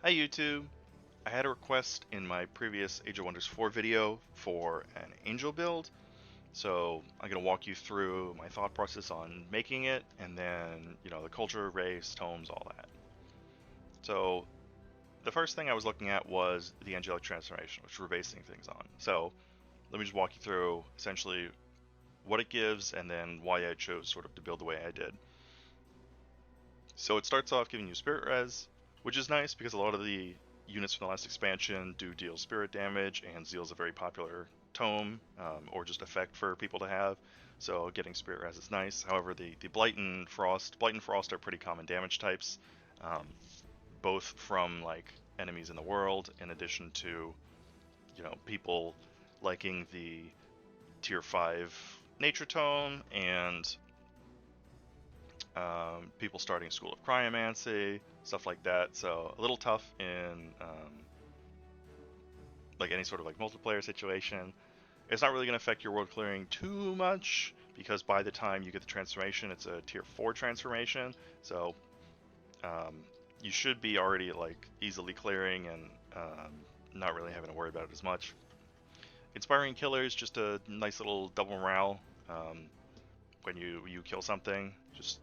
Hi YouTube! I had a request in my previous Age of Wonders 4 video for an angel build, so I'm going to walk you through my thought process on making it, and then, the culture, race, tomes, all that. So, the first thing I was looking at was the Angelic transformation, which we're basing things on. So, let me just walk you through, essentially, what it gives, and then why I chose sort of to build the way I did. So it starts off giving you Spirit Res, which is nice because a lot of the units from the last expansion do deal spirit damage, and Zeal is a very popular tome or just effect for people to have. So getting Spirit Res is nice. However, the Blight and Frost are pretty common damage types, um, both from like enemies in the world, in addition to people liking the tier 5 nature tome and people starting School of Cryomancy, stuff like that. So a little tough in like any sort of like multiplayer situation. It's not really going to affect your world clearing too much because by the time you get the transformation, it's a tier 4 transformation. So um, you should be already like easily clearing and not really having to worry about it as much. Inspiring Killer is just a nice little double morale when you kill something. Just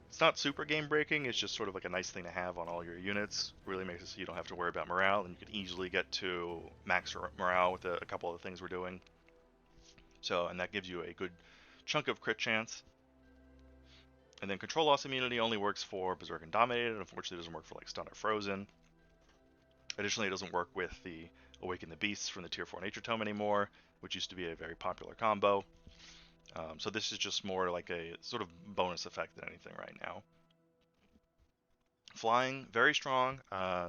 It's not super game breaking, it's just sort of like a nice thing to have on all your units. Really makes it so you don't have to worry about morale, and you can easily get to max morale with a couple of the things we're doing. So, and that gives you a good chunk of crit chance. And then control loss immunity only works for Berserk and Dominated, unfortunately it doesn't work for like Stun or Frozen. Additionally, it doesn't work with the Awaken the Beasts from the Tier 4 Nature Tome anymore, which used to be a very popular combo. So this is just more like a sort of bonus effect than anything right now. Flying, very strong.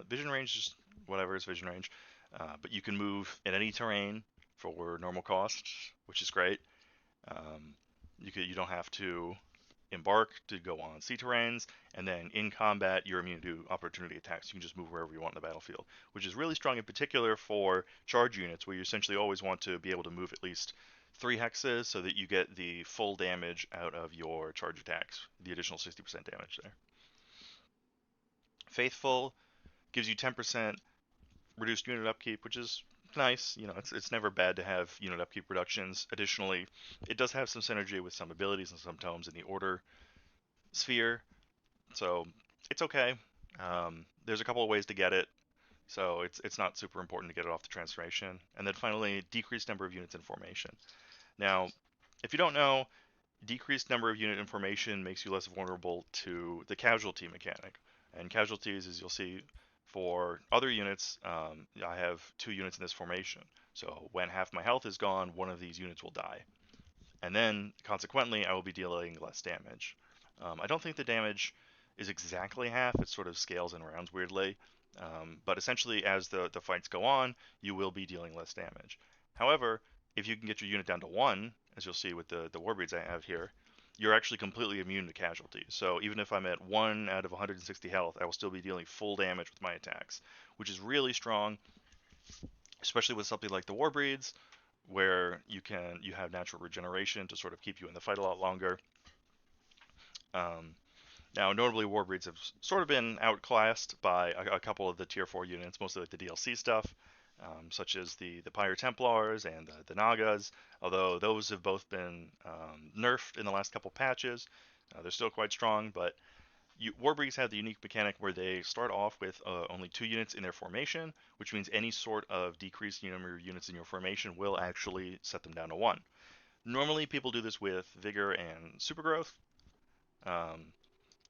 Vision range, just whatever is vision range. But you can move in any terrain for normal cost, which is great. Um, you don't have to embark to go on sea terrains, and then in combat you're immune to opportunity attacks. You can just move wherever you want in the battlefield, which is really strong in particular for charge units, where you essentially always want to be able to move at least 3 hexes so that you get the full damage out of your charge attacks, the additional 60% damage there. Faithful gives you 10% reduced unit upkeep, which is nice. It's never bad to have unit upkeep reductions. Additionally, it does have some synergy with some abilities and some tomes in the order sphere, so it's okay. There's a couple of ways to get it, so it's not super important to get it off the transformation. And then finally, decreased number of units in formation. Now, if you don't know, decreased number of unit in formation makes you less vulnerable to the casualty mechanic. And casualties, as you'll see, for other units, I have 2 units in this formation. So when half my health is gone, one of these units will die. And then, consequently, I will be dealing less damage. I don't think the damage is exactly half. It sort of scales and rounds weirdly. But essentially, as the fights go on, you will be dealing less damage. However, if you can get your unit down to 1, as you'll see with the Warbreeds I have here, you're actually completely immune to casualties. So even if I'm at 1 out of 160 health, I will still be dealing full damage with my attacks, which is really strong, especially with something like the Warbreeds, where you have natural regeneration to sort of keep you in the fight a lot longer. Um, Now, notably, Warbreeds have sort of been outclassed by a couple of the Tier 4 units, mostly like the DLC stuff, such as the Pyre Templars and the Nagas, although those have both been nerfed in the last couple patches. They're still quite strong, but Warbreeds have the unique mechanic where they start off with only 2 units in their formation, which means any sort of decreased number of units in your formation will actually set them down to 1. Normally, people do this with Vigor and Supergrowth, um,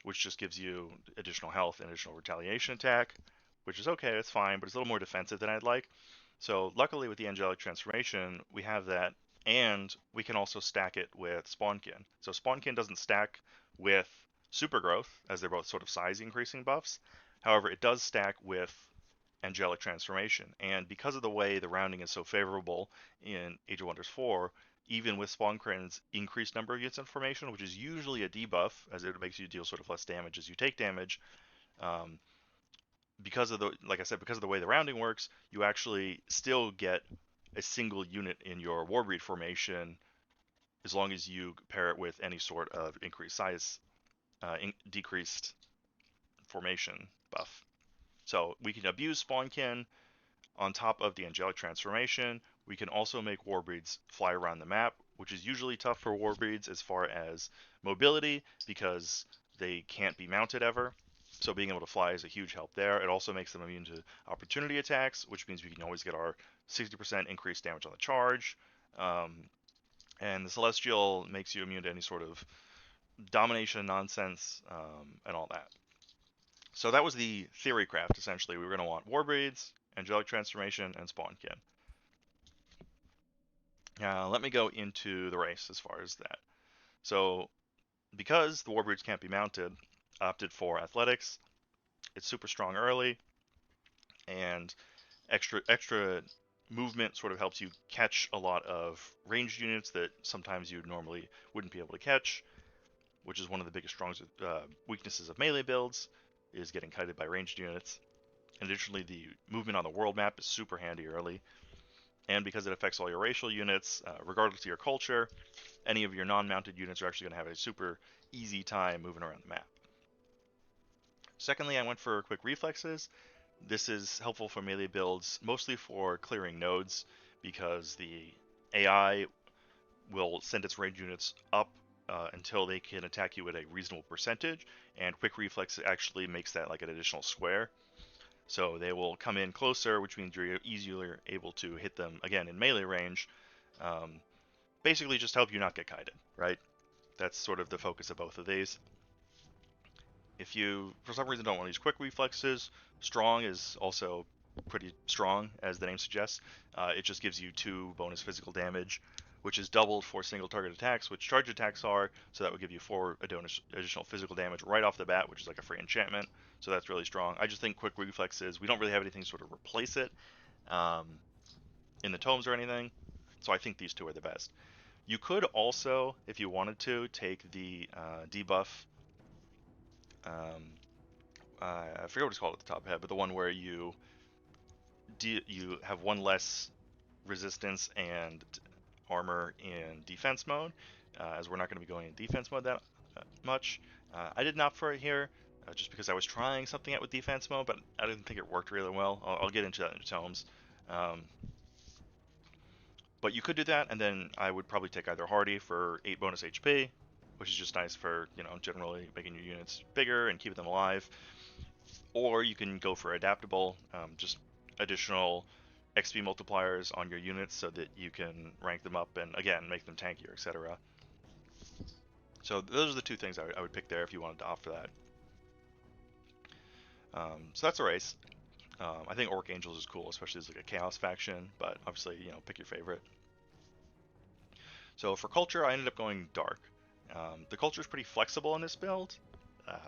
which just gives you additional health and additional retaliation attack, which is okay, it's fine, but it's a little more defensive than I'd like. So luckily with the Angelic transformation, we have that, and we can also stack it with Spawnkin. So Spawnkin doesn't stack with Supergrowth, as they're both sort of size increasing buffs. However, it does stack with Angelic transformation, and because of the way the rounding is so favorable in Age of Wonders 4, even with Spawnkrin's increased number of units in formation, which is usually a debuff, as it makes you deal sort of less damage as you take damage, um, because of the, like I said, because of the way the rounding works, you actually still get a single unit in your Warbreed formation as long as you pair it with any sort of increased size, decreased formation buff. So we can abuse Spawnkin on top of the Angelic transformation. We can also make Warbreeds fly around the map, which is usually tough for Warbreeds as far as mobility because they can't be mounted ever. So being able to fly is a huge help there. It also makes them immune to opportunity attacks, which means we can always get our 60% increased damage on the charge. And the Celestial makes you immune to any sort of domination nonsense and all that. So that was the theory craft, essentially. We were going to want Warbreeds, Angelic Transformation, and Spawnkin. Now, let me go into the race as far as that. So, because the Warbreeds can't be mounted, opted for Athletics. It's super strong early, and extra movement sort of helps you catch a lot of ranged units that sometimes you normally wouldn't be able to catch, which is one of the biggest weaknesses of melee builds, is getting kited by ranged units. And additionally, the movement on the world map is super handy early, and because it affects all your racial units, regardless of your culture, any of your non-mounted units are actually going to have a super easy time moving around the map. Secondly, I went for quick reflexes. This is helpful for melee builds, mostly for clearing nodes, because the AI will send its ranged units up until they can attack you at a reasonable percentage, and quick reflex actually makes that like an additional square. So they will come in closer, which means you're easier able to hit them again in melee range. Basically, just help you not get kited, right? That's sort of the focus of both of these. If you, for some reason, don't want to use quick reflexes, strong is also pretty strong, as the name suggests. It just gives you 2 bonus physical damage, which is doubled for single target attacks, which charge attacks are, so that would give you 4 additional physical damage right off the bat, which is like a free enchantment, so that's really strong. I just think quick reflexes, we don't really have anything to sort of replace it in the tomes or anything, so I think these 2 are the best. You could also, if you wanted to, take the debuff. I forget what it's called at the top of the head, but the one where you have 1 less resistance and armor in defense mode, as we're not going to be going in defense mode that much. I did not for it here, just because I was trying something out with defense mode, but I didn't think it worked really well. I'll get into that in the tomes. But you could do that, and then I would probably take either Hardy for 8 bonus HP, which is just nice for, generally making your units bigger and keeping them alive. Or you can go for adaptable, just additional XP multipliers on your units so that you can rank them up and, again, make them tankier, etc. So those are the 2 things I would pick there if you wanted to opt for that. So that's a race. I think Orc Angels is cool, especially as like a Chaos faction, but obviously, pick your favorite. So for culture, I ended up going Dark. The culture is pretty flexible in this build.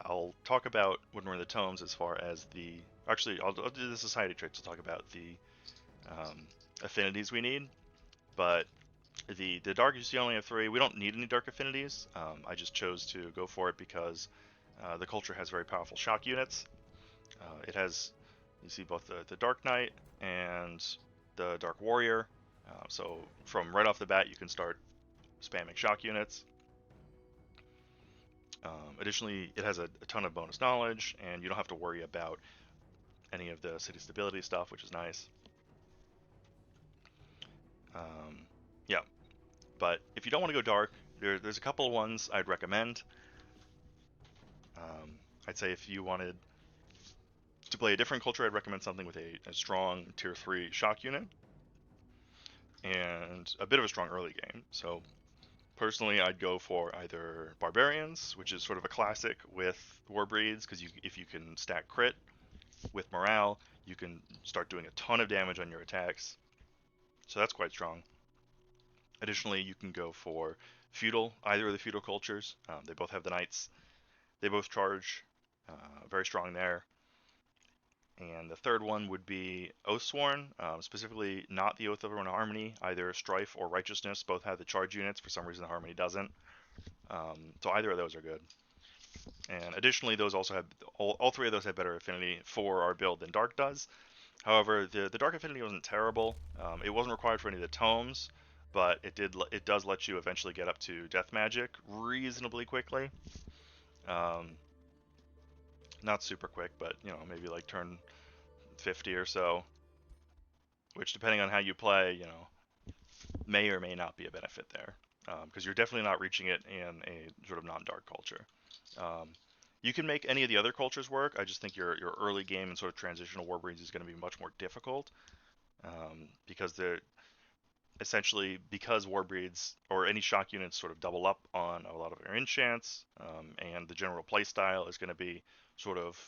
I'll talk about when we're in the tomes as far as the... Actually, I'll do the society traits to talk about the affinities we need. But the dark, you see, only have 3. We don't need any dark affinities. I just chose to go for it because the culture has very powerful shock units. It has, you see, both the Dark Knight and the Dark Warrior. So from right off the bat, you can start spamming shock units. Additionally, it has a ton of bonus knowledge, and you don't have to worry about any of the city stability stuff, which is nice. Yeah, but if you don't want to go dark, there's a couple of ones I'd recommend. I'd say if you wanted to play a different culture, I'd recommend something with a strong tier 3 shock unit and a bit of a strong early game. So personally, I'd go for either Barbarians, which is sort of a classic with Warbreeds, because if you can stack crit with morale, you can start doing a ton of damage on your attacks. So that's quite strong. Additionally, you can go for Feudal, either of the Feudal cultures. They both have the Knights. They both charge, very strong there. And the third one would be Oathsworn, specifically not the Oath of Harmony, either Strife or Righteousness. Both have the charge units. For some reason, the Harmony doesn't. So either of those are good. And additionally, those also have all 3 of those have better affinity for our build than Dark does. However, the Dark affinity wasn't terrible. It wasn't required for any of the tomes, but it does let you eventually get up to Death Magic reasonably quickly. Not super quick, but maybe like turn 50 or so, which depending on how you play, may or may not be a benefit there, because you're definitely not reaching it in a sort of non-dark culture. Um, you can make any of the other cultures work. I just think your early game and sort of transitional Warbreeds is going to be much more difficult, because they're essentially, because Warbreeds or any shock units sort of double up on a lot of their enchants, and the general play style is going to be sort of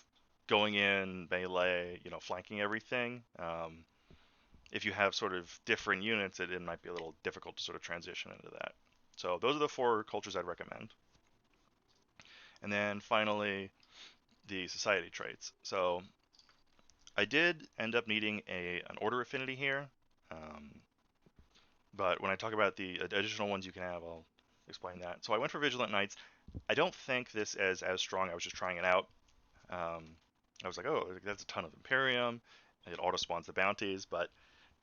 going in melee, flanking everything. If you have sort of different units, it might be a little difficult to sort of transition into that. So those are the 4 cultures I'd recommend. And then finally, the society traits. So I did end up needing an order affinity here, but when I talk about the additional ones you can have, I'll explain that. So I went for Vigilant Knights. I don't think this is as strong. I was just trying it out. I was like, oh, that's a ton of Imperium. It auto spawns the bounties, but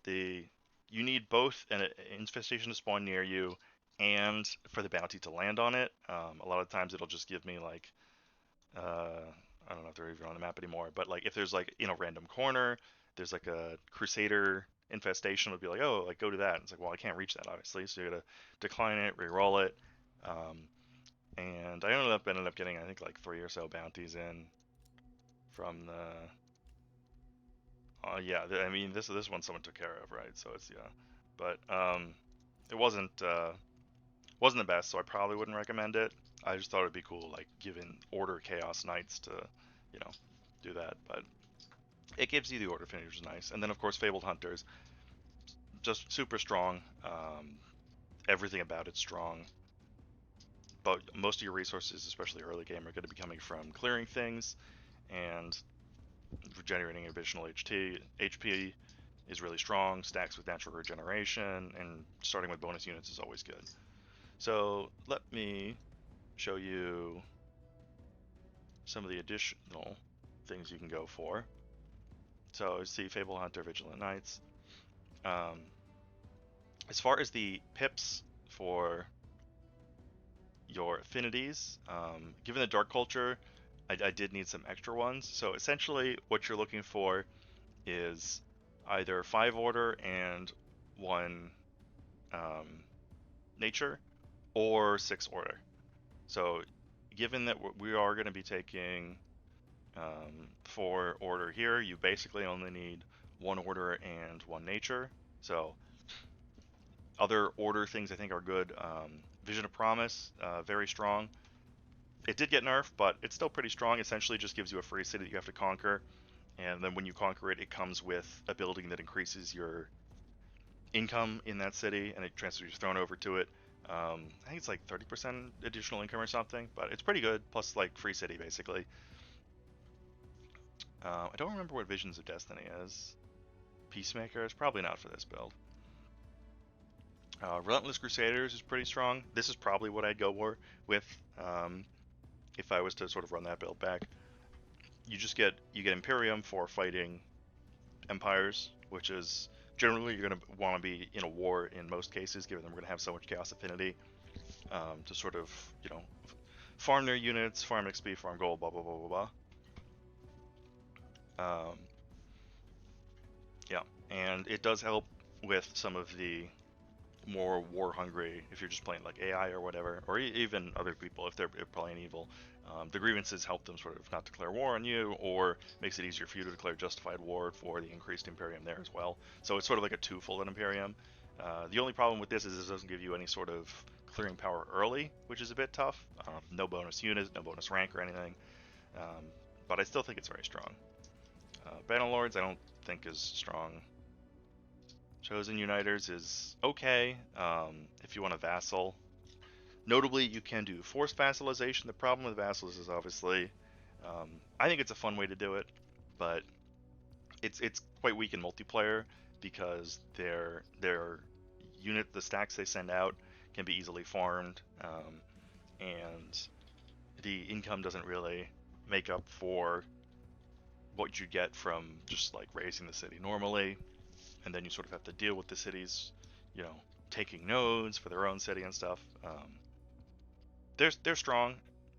you need both an infestation to spawn near you and for the bounty to land on it. A lot of times it'll just give me like, I don't know if they're even on the map anymore, but like if there's like in a random corner, there's like a Crusader infestation, would be like, oh, like go to that. And it's like, well, I can't reach that obviously, so you gotta decline it, re-roll it. And I ended up getting, I think, like 3 or so bounties in from the. Yeah, I mean this one someone took care of, right? So it's, yeah, but it wasn't the best, so I probably wouldn't recommend it. I just thought it'd be cool, like giving Order Chaos Knights to, do that, but it gives you the Order finish, which is nice. And then of course Fabled Hunters, just super strong. Everything about it's strong, but most of your resources, especially early game, are going to be coming from clearing things and generating additional HP is really strong, stacks with natural regeneration, and starting with bonus units is always good. So let me show you some of the additional things you can go for. So see Fable Hunter, Vigilant Knights. As far as the pips for your affinities, given the dark culture, I did need some extra ones. So essentially what you're looking for is either 5 order and 1 nature, or 6 order. So given that we are going to be taking 4 order here, you basically only need 1 order and 1 nature. So other order things I think are good. Vision of Promise, very strong. It did get nerfed, but it's still pretty strong. Essentially just gives you a free city that you have to conquer, and then when you conquer it, it comes with a building that increases your income in that city, and it transfers your throne over to it. I think it's like 30% additional income or something, but it's pretty good, plus like free city basically. I don't remember what Visions of Destiny is. Peacemaker is probably not for this build. Relentless Crusaders is pretty strong. This is probably what I'd go with if I was to sort of run that build back. You get Imperium for fighting empires, which is generally you're going to want to be in a war in most cases, given that we're going to have so much Chaos Affinity, to sort of, farm their units, farm XP, farm gold, blah, blah, blah, blah, blah. Yeah, and it does help with some of the more war hungry, if you're just playing like AI or whatever, or even other people if they're playing evil. The grievances help them sort of not declare war on you, or makes it easier for you to declare justified war for the increased Imperium there as well. So it's sort of like a twofold Imperium. The only problem with this is it doesn't give you any sort of clearing power early, which is a bit tough. No bonus units, no bonus rank or anything, but I still think it's very strong. Bannerlords I don't think is strong. Chosen Uniters is okay if you want a vassal. Notably, you can do forced vassalization. The problem with vassals is obviously, I think it's a fun way to do it, but it's quite weak in multiplayer because their the stacks they send out can be easily farmed, and the income doesn't really make up for what you get from just like raising the city normally, and then you sort of have to deal with the cities, taking nodes for their own city and stuff. They're strong,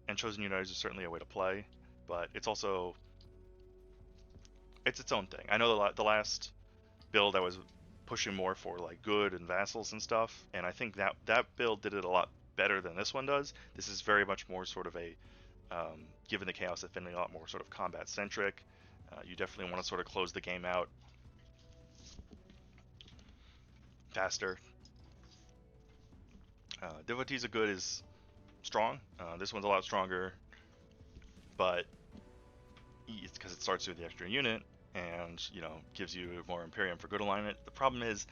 and Chosen Uniters is certainly a way to play, but it's also it's its own thing. I know the last build I was pushing more for like good and vassals and stuff, and I think that build did it a lot better than this one does. This is very much more sort of a given the chaos affinity, a lot more sort of combat centric. You definitely want to sort of close the game out faster. Devotees of Good is strong. This one's a lot stronger, but it's because it starts with the extra unit and gives you more Imperium for good alignment. The problem is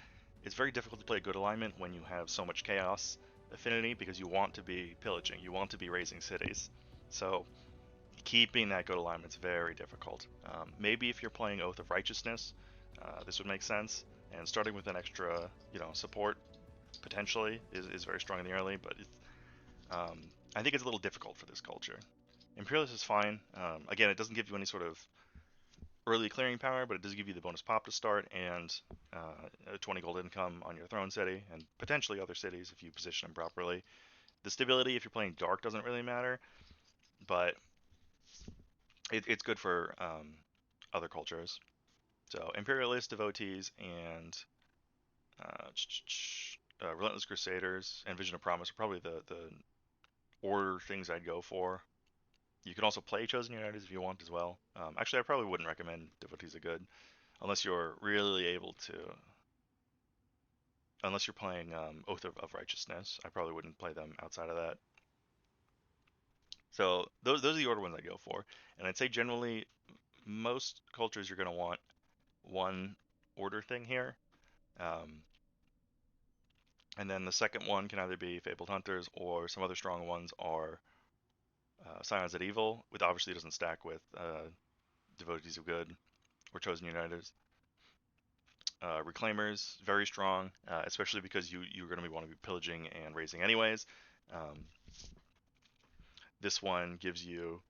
it's very difficult to play good alignment when you have so much chaos affinity because you want to be pillaging, you want to be raising cities. So keeping that good alignment is very difficult. Maybe if you're playing Oath of Righteousness, this would make sense. And starting with an extra, support potentially is very strong in the early, but I think it's a little difficult for this culture. Imperialist is fine. Again, it doesn't give you any sort of early clearing power, but it does give you the bonus pop to start and a 20 gold income on your throne city and potentially other cities if you position them properly. The stability, if you're playing dark, doesn't really matter, but it's good for other cultures. So Imperialist devotees and Relentless Crusaders and Vision of Promise are probably the order things I'd go for. You can also play Chosen United if you want as well. Actually, I probably wouldn't recommend Devotees of Good unless you're really able to. Unless you're playing Oath of Righteousness, I probably wouldn't play them outside of that. So those are the order ones I go for, and I'd say generally most cultures you're going to want one order thing here, and then the second one can either be Fabled Hunters or some other strong ones are Scions of Evil, which obviously doesn't stack with Devotees of Good or Chosen Uniteds. Reclaimers, very strong, especially because you're going to want to be pillaging and raising anyways. This one gives you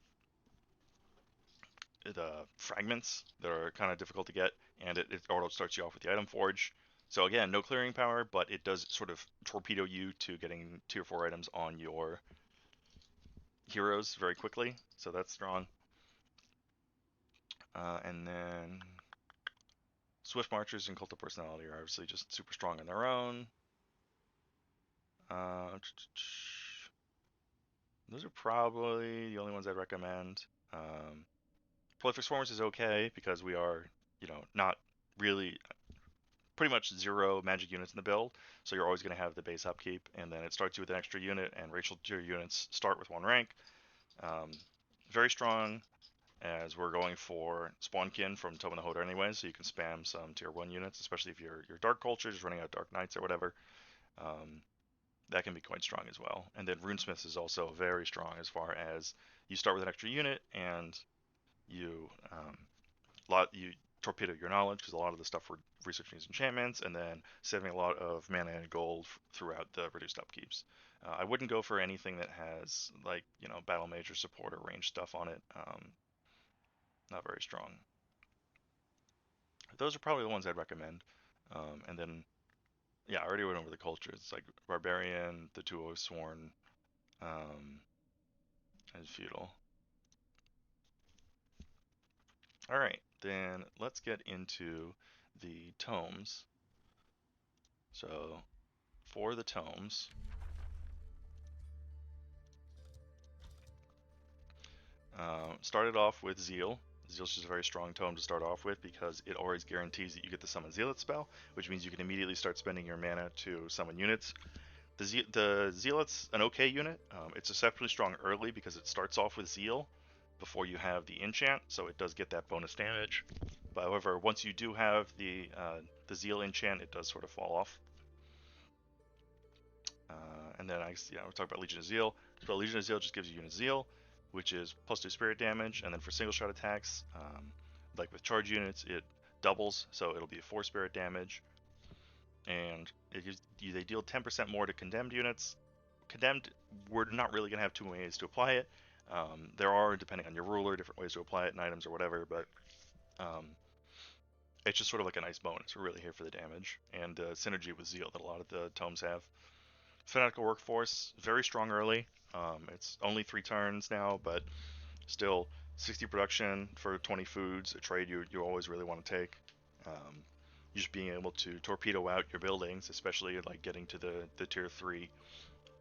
the fragments that are kind of difficult to get, and it auto starts you off with the item forge. So again, no clearing power, but it does sort of torpedo you to getting tier 4 items on your heroes very quickly, so that's strong. And then Swift Marchers and Cult of Personality are obviously just super strong on their own. Those are probably the only ones I'd recommend. Prolific Swarmers is okay because we are, not really pretty much 0 magic units in the build, so you're always going to have the base upkeep, and then it starts you with an extra unit, and racial tier units start with 1 rank. Very strong, as we're going for Spawnkin from Tome of the Hodor anyway, so you can spam some tier 1 units, especially if you're Dark Culture, just running out Dark Knights or whatever. That can be quite strong as well. And then Runesmiths is also very strong as far as you start with an extra unit, and you you torpedo your knowledge because a lot of the stuff we're researching is enchantments, and then saving a lot of mana and gold throughout the reduced upkeeps. I wouldn't go for anything that has like battle mage or support or range stuff on it. Not very strong. Those are probably the ones I'd recommend. And then yeah, I already went over the cultures. It's like barbarian, the Tuo Sworn, and feudal. All right, then let's get into the tomes. So for the tomes, started off with Zeal. Zeal's just a very strong tome to start off with because it always guarantees that you get the Summon Zealot spell, which means you can immediately start spending your mana to summon units. The Zealot's an okay unit. It's exceptionally strong early because it starts off with Zeal before you have the enchant, so it does get that bonus damage. But however, once you do have the Zeal enchant, it does sort of fall off. And then we'll talk about Legion of Zeal. So Legion of Zeal just gives you unit Zeal, which is +2 spirit damage, and then for single shot attacks, like with charge units, it doubles, so it'll be a 4 spirit damage. And they deal 10% more to condemned units. Condemned, we're not really going to have 2 ways to apply it. There are, depending on your ruler, different ways to apply it in items or whatever, but it's just sort of like a nice bonus. We're really here for the damage and synergy with Zeal that a lot of the tomes have. Fanatical Workforce, very strong early. It's only 3 turns now, but still 60 production for 20 foods, a trade you always really want to take. Just being able to torpedo out your buildings, especially like getting to the tier 3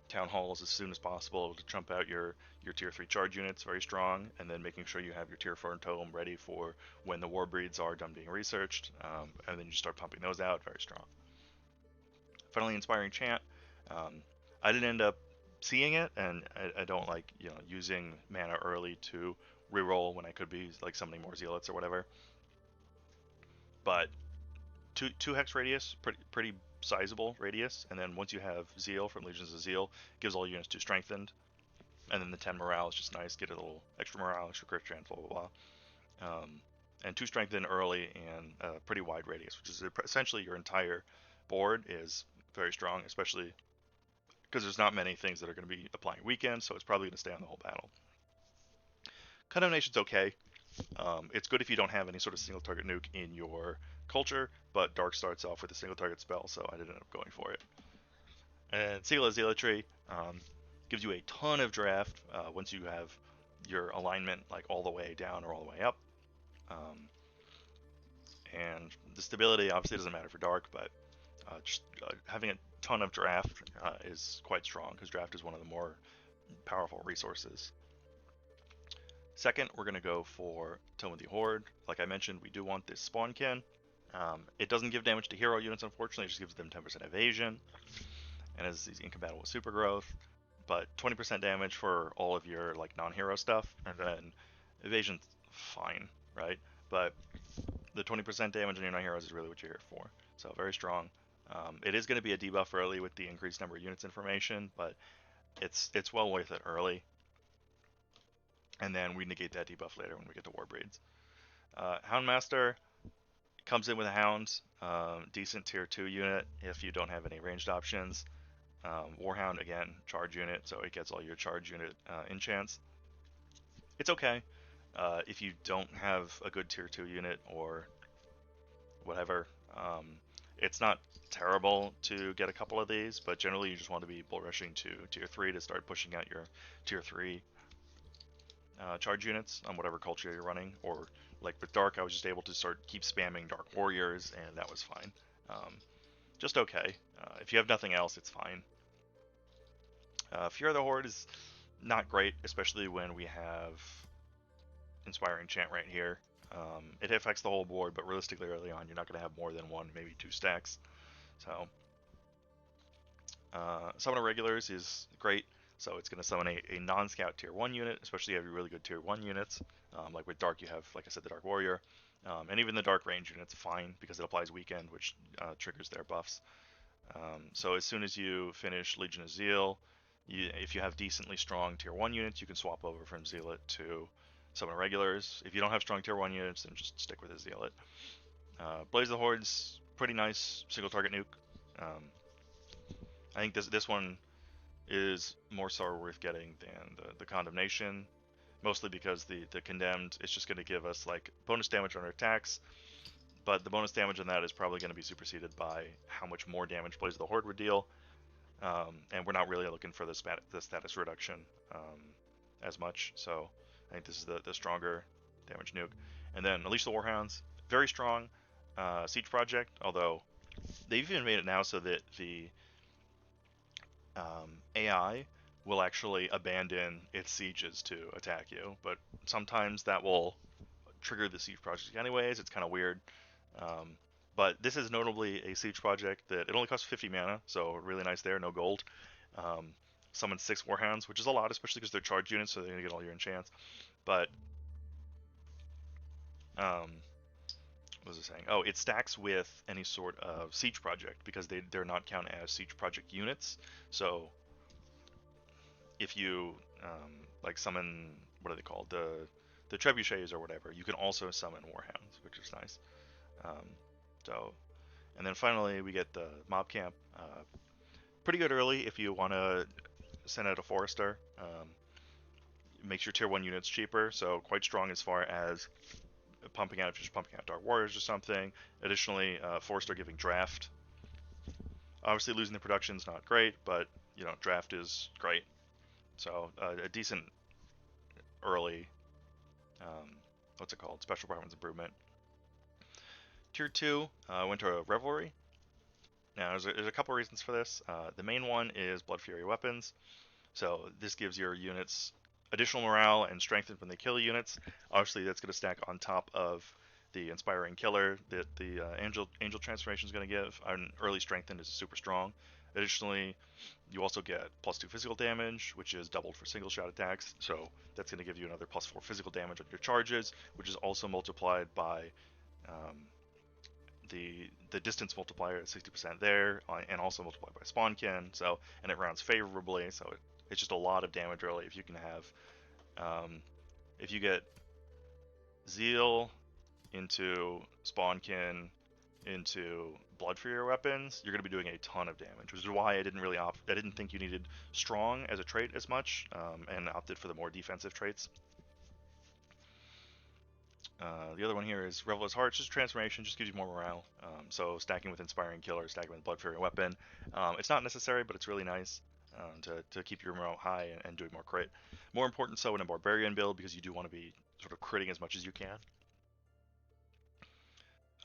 town halls as soon as possible to trump out your tier 3 charge units, very strong, and then making sure you have your tier 4 tome ready for when the war breeds are done being researched, and then you start pumping those out, very strong. Finally, inspiring chant. I didn't end up seeing it, and I don't like using mana early to reroll when I could be like summoning more zealots or whatever. But two hex radius, pretty sizable radius, and then once you have Zeal from Legions of Zeal, gives all units 2 strengthened, and then the 10 morale is just nice, get a little extra morale, extra crit chance, blah blah blah. And 2 strengthened early and a pretty wide radius, which is essentially your entire board is very strong, especially because there's not many things that are going to be applying weekends, so it's probably going to stay on the whole battle. Condemnation's okay. It's good if you don't have any sort of single target nuke in your culture, but Dark starts off with a single target spell, so I didn't end up going for it. And Seal Zealotry gives you a ton of draft once you have your alignment like all the way down or all the way up. And the stability obviously doesn't matter for Dark, but just having a ton of draft is quite strong, because draft is one of the more powerful resources. Second, we're going to go for Tome of the Horde. Like I mentioned, we do want this Spawnkin. It doesn't give damage to hero units, unfortunately. It just gives them 10% evasion, and is incompatible with super growth. But 20% damage for all of your like non-hero stuff, and then evasion's fine, right? But the 20% damage on your non-heroes is really what you're here for. So very strong. It is going to be a debuff early with the increased number of units information, but it's well worth it early. And then we negate that debuff later when we get to War Breeds. Houndmaster comes in with a Hound, decent tier 2 unit if you don't have any ranged options. Warhound, again, charge unit, so it gets all your charge unit enchants. It's okay. If you don't have a good tier 2 unit or whatever, it's not terrible to get a couple of these, but generally you just want to be bull rushing to tier 3 to start pushing out your tier 3 charge units on whatever culture you're running. Or like with Dark, I was just able to keep spamming Dark Warriors, and that was fine. Just okay. If you have nothing else, it's fine. Fear of the Horde is not great, especially when we have Inspiring Chant right here. It affects the whole board, but realistically early on, you're not going to have more than 1, maybe 2 stacks. So, Summon Regulars is great. So it's going to summon a non-scout tier 1 unit, especially if you have really good tier 1 units. Like with Dark, you have, like I said, the Dark Warrior. And even the Dark Range unit's fine, because it applies Weekend, which triggers their buffs. So as soon as you finish Legion of Zeal, if you have decently strong tier 1 units, you can swap over from Zealot to Summon Regulars. If you don't have strong tier 1 units, then just stick with a Zealot. Blaze of the Horde's pretty nice single target nuke. I think this one is more so worth getting than the Condemnation, mostly because the Condemned is just going to give us like bonus damage on our attacks, but the bonus damage on that is probably going to be superseded by how much more damage Blaze of the Horde would deal, and we're not really looking for the status reduction as much, so I think this is the stronger damage nuke. And then Unleash the Warhounds, very strong siege project, although they've even made it now so that the AI will actually abandon its sieges to attack you, but sometimes that will trigger the siege project anyways. It's kind of weird. But this is notably a siege project that it only costs 50 mana, so really nice there, no gold. Summons 6 Warhounds, which is a lot, especially because they're charge units, so they're going to get all your enchants. But, what was I saying? Oh, it stacks with any sort of siege project, because they're not counted as siege project units. So if you like summon, what are they called, the trebuchets or whatever, you can also summon Warhounds, which is nice. So, and then finally we get the mob camp. Pretty good early if you want to send out a Forester. Makes your tier 1 units cheaper, so quite strong as far as pumping out, if you're just pumping out Dark Warriors or something. Additionally, Forester giving draft. Obviously losing the production is not great, but draft is great. So a decent early what's it called? Special Performance Improvement. Tier 2 went to Revelry. Now, there's a couple reasons for this. The main one is Blood Fury weapons. So this gives your units additional morale and strength when they kill units. Obviously, that's going to stack on top of the Inspiring Killer that the Angel transformation is going to give. An early strengthened is super strong. Additionally, you also get +2 physical damage, which is doubled for single shot attacks. So that's going to give you another +4 physical damage on your charges, which is also multiplied by um, the distance multiplier at 60% there, and also multiplied by Spawnkin. So, and it rounds favorably. So it's just a lot of damage early if you can have, if you get Zeal into Spawnkin into Blood for your weapons, you're going to be doing a ton of damage, which is why I didn't really I didn't think you needed Strong as a trait as much, and opted for the more defensive traits. The other one here is Reveler's Heart. Just transformation, just gives you more morale. So stacking with Inspiring Killer, stacking with Blood Fury weapon. It's not necessary, but it's really nice to keep your morale high and doing more crit. More important so in a Barbarian build, because you do want to be sort of critting as much as you can.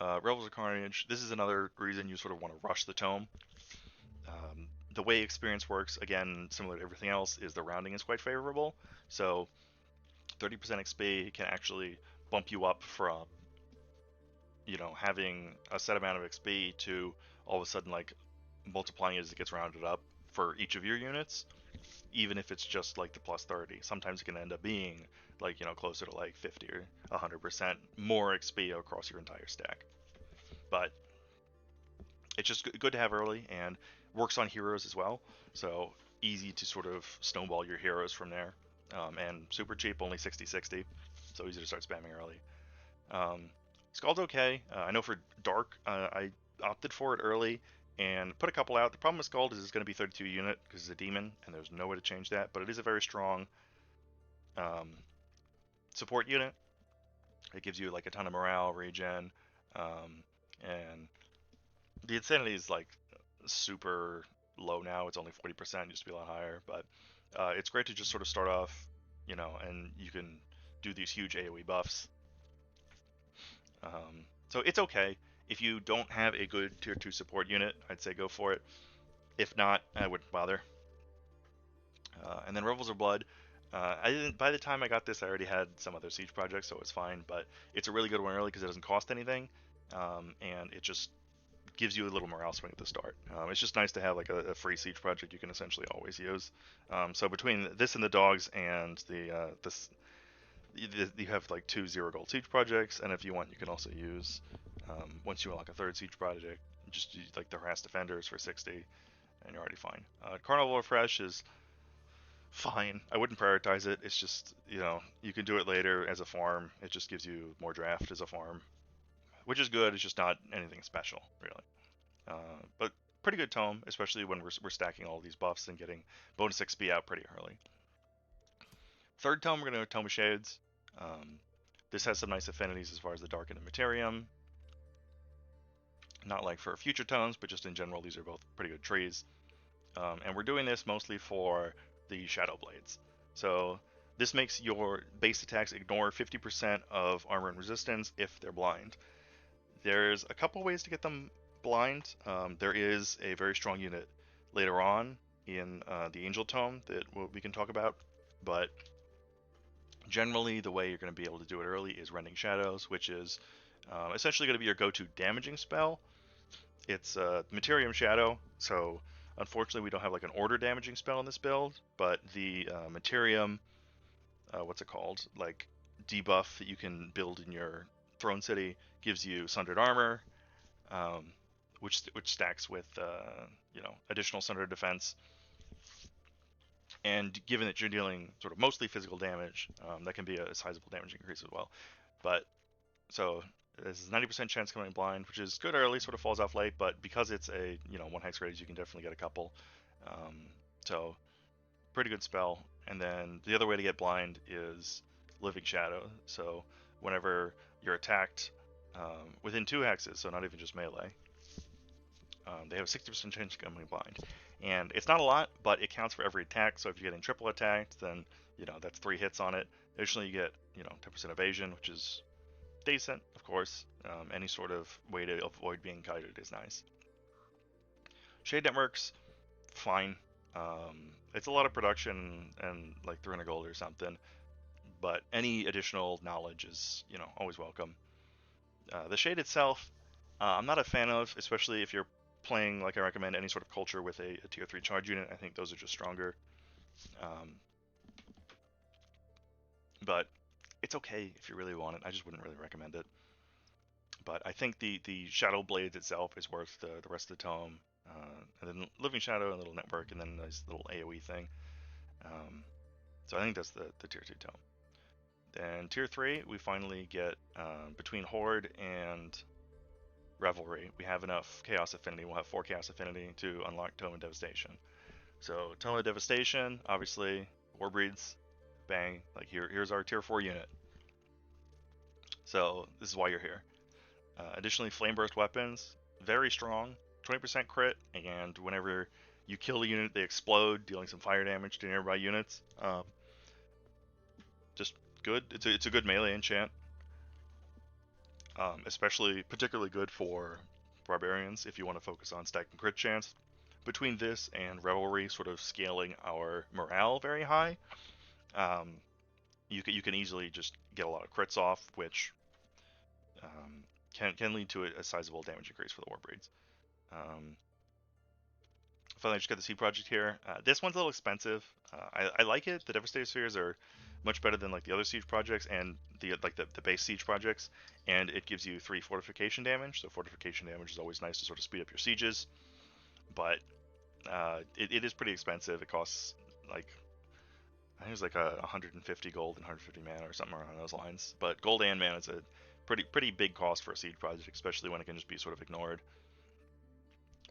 Revels of Carnage. This is another reason you sort of want to rush the tome. The way experience works, again, similar to everything else, is the rounding is quite favorable. So 30% XP can actually bump you up from, you know, having a set amount of XP to all of a sudden like multiplying it as it gets rounded up for each of your units, even if it's just like the +30. Sometimes it can end up being like, you know, closer to like 50 or 100% more XP across your entire stack. But it's just good to have early, and works on heroes as well. So easy to sort of snowball your heroes from there. And super cheap, only 60/60. So easy to start spamming early. Scald's okay. I know for Dark, I opted for it early and put a couple out. The problem with Scald is it's going to be 32 unit because it's a demon, and there's no way to change that. But it is a very strong support unit. It gives you like a ton of morale, regen, and the insanity is like super low now. It's only 40%. Used to be a lot higher, but it's great to just sort of start off, you know, and you can do these huge AoE buffs. So it's okay. If you don't have a good tier 2 support unit, I'd say go for it. If not, I wouldn't bother. And then Revels of Blood. I didn't. By the time I got this, I already had some other siege projects, so it's fine. But it's a really good one early because it doesn't cost anything, and it just gives you a little morale swing at the start. It's just nice to have like a free siege project you can essentially always use. So between this and the dogs and this, you have like 2 0 gold siege projects, and if you want, you can also use once you unlock a 3rd siege project, just use like the harass defenders for 60, and you're already fine. Carnival Refresh is fine. I wouldn't prioritize it. It's just, you know, you can do it later as a farm. It just gives you more draft as a farm, which is good. It's just not anything special, really. But pretty good tome, especially when we're stacking all these buffs and getting bonus XP out pretty early. 3rd tome, we're going to go Tome of Shades. This has some nice affinities as far as the Dark and the Materium. Not like for future tomes, but just in general, these are both pretty good trees. And we're doing this mostly for the Shadow Blades. So this makes your base attacks ignore 50% of armor and resistance if they're blind. There's a couple ways to get them blind. There is a very strong unit later on in the Angel Tome that we can talk about, but generally the way you're going to be able to do it early is Rending Shadows, which is essentially going to be your go-to damaging spell. It's Materium Shadow, so unfortunately we don't have like an order damaging spell in this build, but the Materium, what's it called, like debuff that you can build in your Throne City gives you Sundered Armor, which stacks with you know, additional Sundered Defense. And given that you're dealing sort of mostly physical damage, that can be a sizable damage increase as well. But so there's a 90% chance coming blind, which is good early, sort of falls off late, but because it's a, you know, 1 hex raise, you can definitely get a couple. So pretty good spell. And then the other way to get blind is Living Shadow. So whenever you're attacked within 2 hexes, so not even just melee, they have a 60% chance of coming blind. And it's not a lot, but it counts for every attack. So if you're getting triple attacked, then, you know, that's 3 hits on it. Additionally, you get 10% evasion, which is decent, of course. Any sort of way to avoid being kited is nice. Shade networks, fine. It's a lot of production and like 300 gold or something, but any additional knowledge is always welcome. The shade itself, I'm not a fan of, especially if you're playing, like I recommend, any sort of culture with a tier 3 charge unit. I think those are just stronger. But it's okay if you really want it. I just wouldn't really recommend it. But I think the Shadow Blade itself is worth the rest of the tome. And then Living Shadow, a little network, and then this little AoE thing. So I think that's the tier 2 tome. Then tier 3, we finally get between Horde and Revelry, we have enough Chaos Affinity. We'll have 4 Chaos Affinity to unlock Tome of Devastation. So Tome of Devastation, obviously, Warbreeds, bang. Like here's our tier 4 unit. So this is why you're here. Additionally, Flame Burst weapons, very strong, 20% crit, and whenever you kill a unit, they explode, dealing some fire damage to nearby units. Just good. It's a good melee enchant. Particularly good for barbarians if you want to focus on stacking crit chance. Between this and Revelry sort of scaling our morale very high, you can easily just get a lot of crits off, which can lead to a sizable damage increase for the Warbreeds. Finally, I just got the Seed Project here. This one's a little expensive. I like it. The Devastator Spheres are much better than like the other siege projects and the base siege projects, and it gives you 3 fortification damage. So fortification damage is always nice to sort of speed up your sieges, but it is pretty expensive. It costs like I think it's like 150 gold and 150 mana or something around those lines. But gold and mana is a pretty big cost for a siege project, especially when it can just be sort of ignored.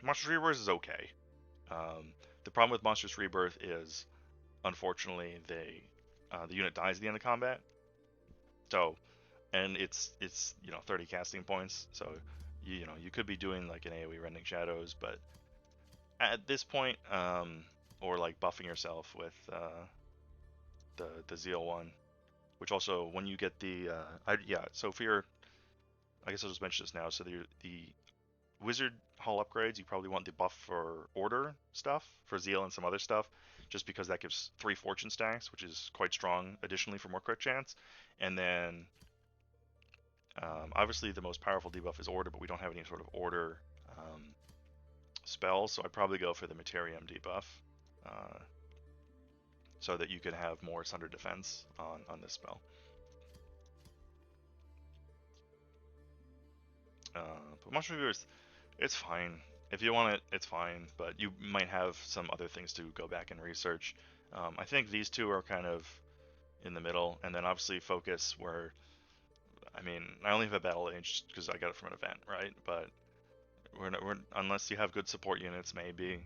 Monstrous Rebirth is okay. The problem with Monstrous Rebirth is, unfortunately, the unit dies at the end of combat. So, and it's 30 casting points. So, you could be doing like an AoE Rending Shadows, but at this point, or like buffing yourself with the Zeal one, which also when you get the so for your, I guess I'll just mention this now. So the Wizard Hall upgrades, you probably want the buff for Order stuff, for Zeal and some other stuff, just because that gives 3 Fortune stacks, which is quite strong additionally for more crit chance. And then, obviously the most powerful debuff is Order, but we don't have any sort of Order spells, so I'd probably go for the Materium debuff, so that you could have more Sunder Defense on this spell. But Mushroom Viewers, it's fine. If you want it, it's fine, but you might have some other things to go back and research. I think these two are kind of in the middle, and then obviously Focus, where, I mean, I only have a Battle Age because I got it from an event, right? But unless you have good support units, maybe.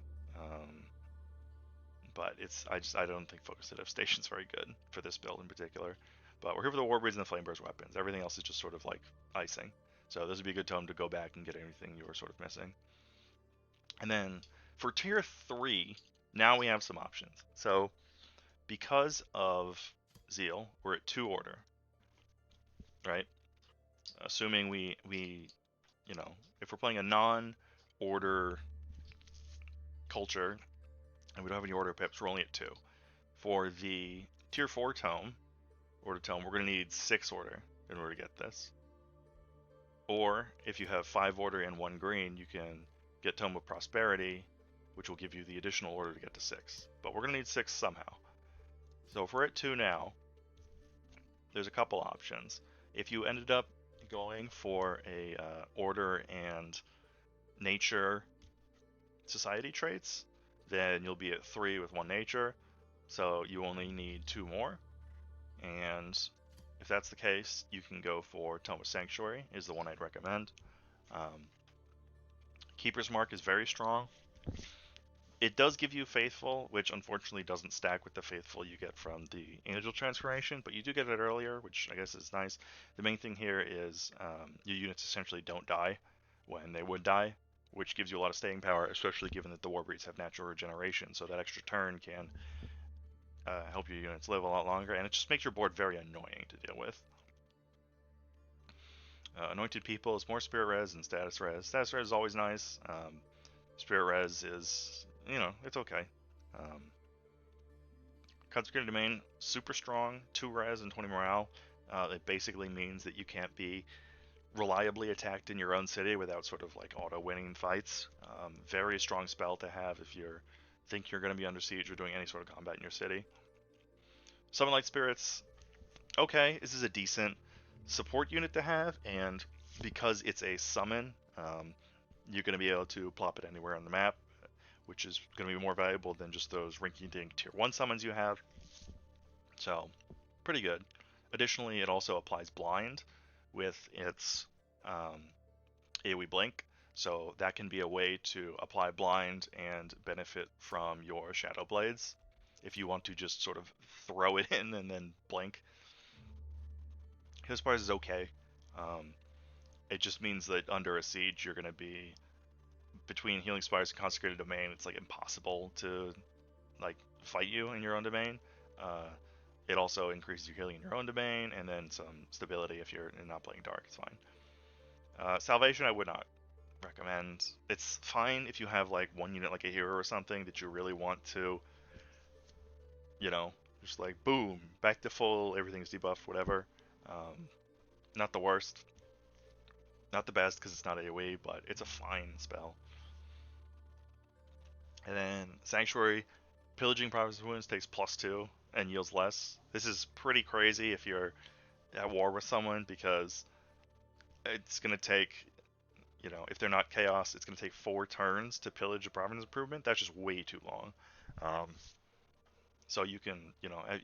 But I don't think Focus to Devastation is very good for this build in particular. But we're here for the Warbreeds and the Flameburst weapons. Everything else is just sort of like icing. So this would be a good tome to go back and get anything you were sort of missing. And then for tier 3, now we have some options. So because of Zeal, we're at 2 order, right? Assuming we if we're playing a non-order culture and we don't have any order pips, we're only at 2. For the tier 4 tome, order tome, we're going to need 6 order in order to get this. Or if you have 5 order and 1 green, you can get Tome of Prosperity, which will give you the additional order to get to 6. But we're going to need 6 somehow. So if we're at 2 now, there's a couple options. If you ended up going for a order and nature society traits, then you'll be at 3 with 1 nature. So you only need 2 more. And if that's the case, you can go for Tome of Sanctuary, is the one I'd recommend. Keeper's Mark is very strong. It does give you Faithful, which unfortunately doesn't stack with the Faithful you get from the Angel transformation, but you do get it earlier, which I guess is nice. The main thing here is your units essentially don't die when they would die, which gives you a lot of staying power, especially given that the Warbreeds have natural regeneration, so that extra turn can help your units live a lot longer, and it just makes your board very annoying to deal with. Anointed People is more Spirit Res and Status Res. Status Res is always nice. Spirit Res is, it's okay. Consecrated Domain, super strong, 2 Res and 20 Morale. It basically means that you can't be reliably attacked in your own city without sort of like auto-winning fights. Very strong spell to have if you think you're going to be under siege or doing any sort of combat in your city. Summon Light Spirits, okay, this is a decent support unit to have, and because it's a summon, you're going to be able to plop it anywhere on the map, which is going to be more valuable than just those rinky-dink tier 1 summons you have. So, pretty good. Additionally, it also applies blind with its AoE blink, so that can be a way to apply blind and benefit from your Shadow Blades if you want to just sort of throw it in and then blink. His price is okay. It just means that under a siege, you're going to be between Healing Spires and Consecrated Domain. It's like impossible to like fight you in your own domain. It also increases your healing in your own domain, and then some stability if you're not playing dark. It's fine. Salvation, I would not recommend. It's fine if you have like one unit like a hero or something that you really want to, just like boom, back to full, everything's debuffed, whatever. Not the worst. Not the best because it's not AoE, but it's a fine spell. And then Sanctuary, Pillaging Province Wounds takes +2 and yields less. This is pretty crazy if you're at war with someone because it's going to take, if they're not Chaos, it's going to take 4 turns to pillage a Province Improvement. That's just way too long. So you can,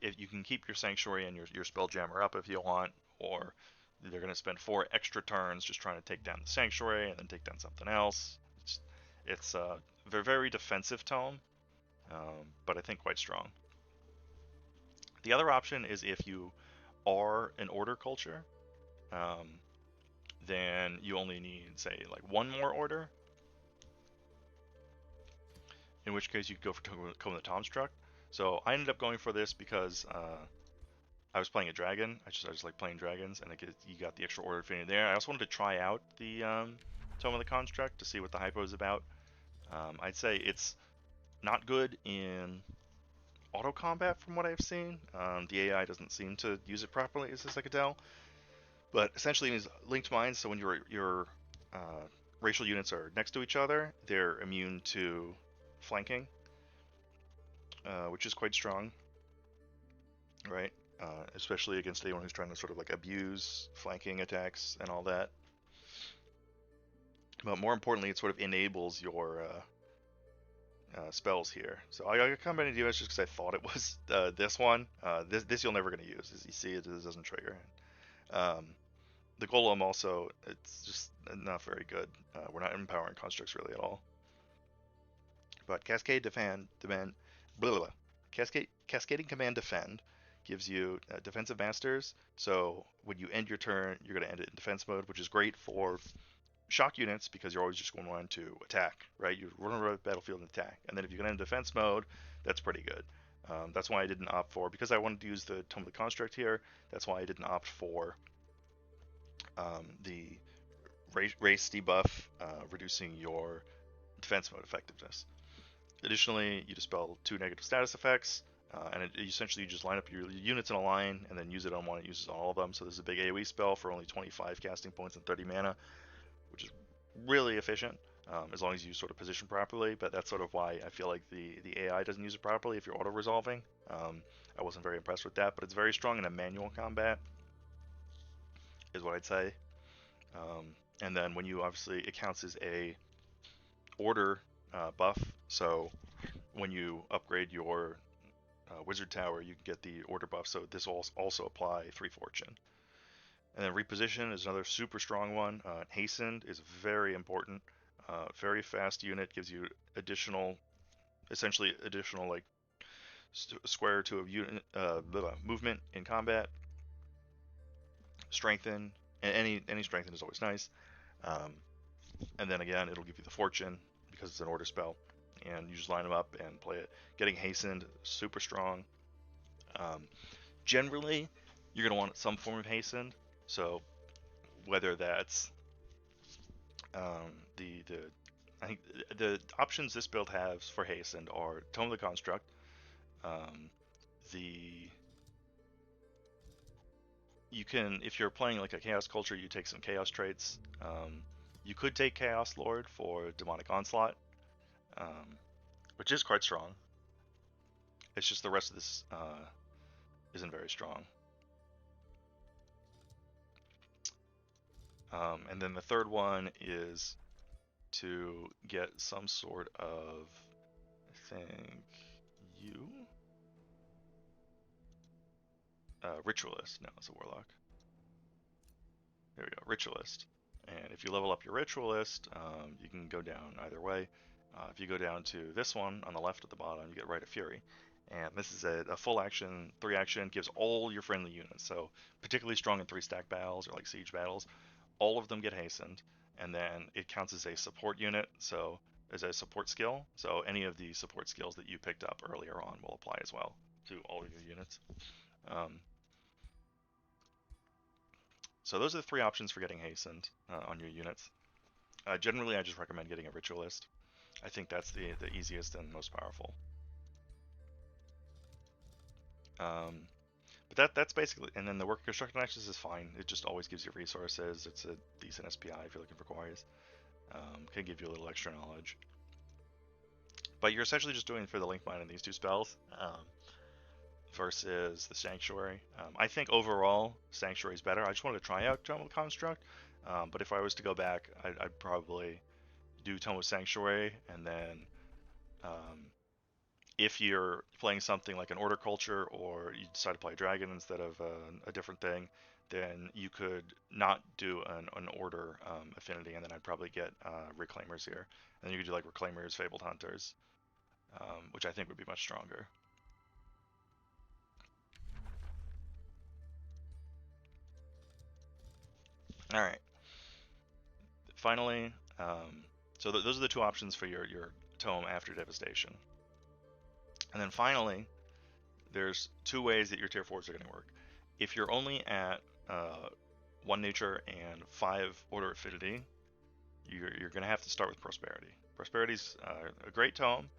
if you can keep your Sanctuary and your Spelljammer up if you want, or they're going to spend 4 extra turns just trying to take down the Sanctuary and then take down something else. It's a very defensive tome, but I think quite strong. The other option is if you are an Order culture, then you only need, say, like 1 more Order, in which case you could go for Tome of the Tomstruck. So I ended up going for this because I was playing a dragon. I just like playing dragons, and you got the extra Order affinity there. I also wanted to try out the Tome of the Construct to see what the hypo is about. I'd say it's not good in auto combat from what I've seen. The AI doesn't seem to use it properly, as I could tell. But essentially, it means linked minds. So when your racial units are next to each other, they're immune to flanking, which is quite strong, right? Especially against anyone who's trying to sort of like abuse flanking attacks and all that. But more importantly, it sort of enables your spells here. So I got Combat Divas just because I thought it was this one. This you're never going to use. As you see, it doesn't trigger. The Golem also, it's just not very good. We're not empowering constructs really at all. But Cascading Command Defend gives you defensive masters. So when you end your turn, you're going to end it in defense mode, which is great for shock units because you're always just going to want to attack, right? You run around the battlefield and attack. And then if you get in defense mode, that's pretty good. That's why I didn't opt for, because I wanted to use the Tome of the Construct here, that's why I didn't opt for the race debuff, reducing your defense mode effectiveness. Additionally, you dispel 2 negative status effects, and essentially you just line up your units in a line and then use it on one. It uses all of them. So this is a big AoE spell for only 25 casting points and 30 mana, which is really efficient as long as you sort of position properly. But that's sort of why I feel like the AI doesn't use it properly if you're auto resolving. I wasn't very impressed with that, but it's very strong in a manual combat, is what I'd say. And then when you obviously, it counts as a order buff. So when you upgrade your wizard tower, you can get the order buff. So this will also apply 3 fortune. And then reposition is another super strong one. Hastened is very important. Very fast unit, gives you essentially additional like square to a unit movement in combat. Strengthen, and any strengthen is always nice. And then again, it'll give you the fortune because it's an order spell, and you just line them up and play it. Getting hastened, super strong. Um, Generally, you're going to want some form of hastened. So whether that's the I think the options this build has for hastened are Tome of the Construct. Um, the You can, if you're playing like a Chaos Culture, you take some Chaos traits. You could take Chaos Lord for Demonic Onslaught, which is quite strong. It's just the rest of this isn't very strong. And then the third one is to get some sort of, I think, Ritualist. No, it's a Warlock. There we go, Ritualist. And if you level up your Ritualist, you can go down either way. If you go down to this one on the left at the bottom, you get Rite of Fury. And this is a full action, 3 action, gives all your friendly units, so particularly strong in 3-stack battles or like siege battles, all of them get hastened. And then it counts as a support unit, so as a support skill. So any of the support skills that you picked up earlier on will apply as well to all of your units. So those are the 3 options for getting hastened on your units. Generally, I just recommend getting a Ritualist. I think that's the easiest and most powerful. But that's basically, and then the Worker Construction Axis is fine. It just always gives you resources. It's a decent SPI if you're looking for quarries. Can give you a little extra knowledge. But you're essentially just doing it for the link mine in these 2 spells versus the Sanctuary. I think overall Sanctuary is better. I just wanted to try out Tome of Construct, but if I was to go back, I'd probably do Tome of Sanctuary, and then if you're playing something like an Order Culture, or you decide to play Dragon instead of a different thing, then you could not do an Order affinity, and then I'd probably get Reclaimers here. And then you could do like Reclaimers, Fabled Hunters, which I think would be much stronger. All right. Finally, so those are the 2 options for your tome after Devastation. And then finally, there's 2 ways that your tier 4s are going to work. If you're only at 1 nature and 5 order affinity, you're going to have to start with Prosperity. Prosperity's a great tome.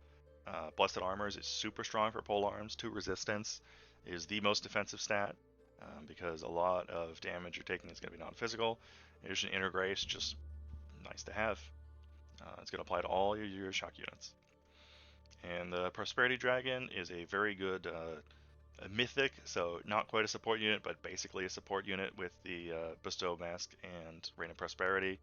Blessed Armors is super strong for pole arms. 2 resistance is the most defensive stat because a lot of damage you're taking is going to be non-physical. In addition, Inner Grace, just nice to have. It's going to apply to all your shock units. And the Prosperity Dragon is a very good a mythic, so not quite a support unit, but basically a support unit with the Bestow Mask and Reign of Prosperity.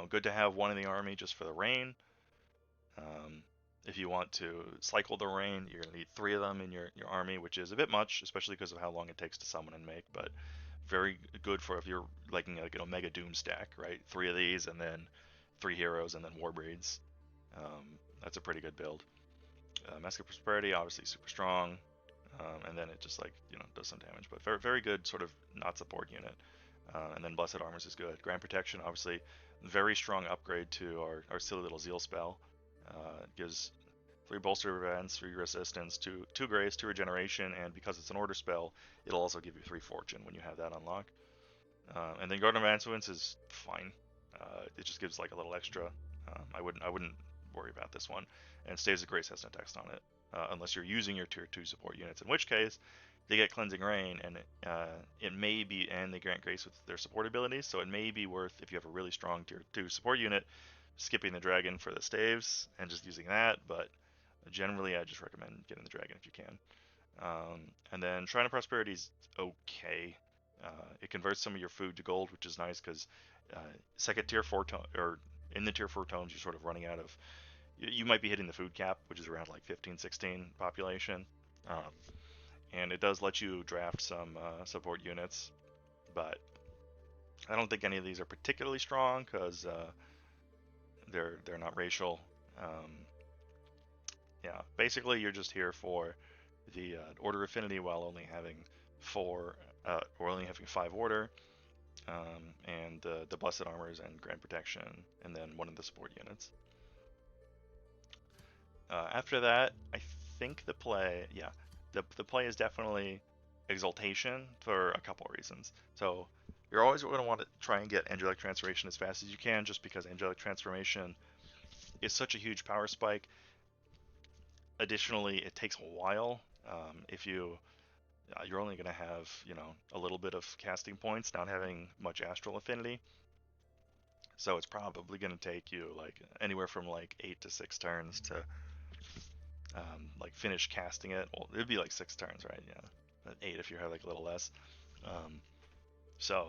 Good to have 1 in the army just for the rain. If you want to cycle the rain, you're going to need 3 of them in your army, which is a bit much, especially because of how long it takes to summon and make, but very good for if you're liking like an Omega Doom stack, right? 3 of these, and then 3 heroes, and then Warbreeds. That's a pretty good build. Mask of Prosperity, obviously super strong, and then it just does some damage, but very, very good sort of not support unit. And then Blessed Armors is good. Grand Protection, obviously, very strong upgrade to our silly little Zeal spell. It gives 3 bolster events, 3 resistance, 2 grace, 2 regeneration, and because it's an order spell, it'll also give you 3 fortune when you have that unlocked. And then Garden of Advancements is fine. It just gives like a little extra. I wouldn't worry about this one. And Staves of Grace has no text on it, unless you're using your tier 2 support units, in which case they get Cleansing Rain, and it may be, and they grant grace with their support abilities, so it may be worth, if you have a really strong tier 2 support unit, skipping the dragon for the staves and just using that. But generally I just recommend getting the dragon if you can. And then Shrine of Prosperity is okay. It converts some of your food to gold, which is nice because second tier 4 or in the tier 4 tomes, you're sort of running out of, you might be hitting the food cap, which is around like 15, 16 population. And it does let you draft some support units, but I don't think any of these are particularly strong because they're not racial. Yeah, basically you're just here for the order affinity while only having 4 or only having 5 order, and the Blessed Armors and Grand Protection, and then 1 of the support units. After that, I think the play, yeah, the play is definitely Exaltation for a couple of reasons. So you're always going to want to try and get Angelic Transformation as fast as you can, just because Angelic Transformation is such a huge power spike. Additionally, it takes a while. If you're only going to have, a little bit of casting points, not having much astral affinity. So it's probably going to take you like anywhere from like 8 to 6 turns to like finish casting it. Well, it'd be like 6 turns, right? Yeah, 8 if you have like a little less. So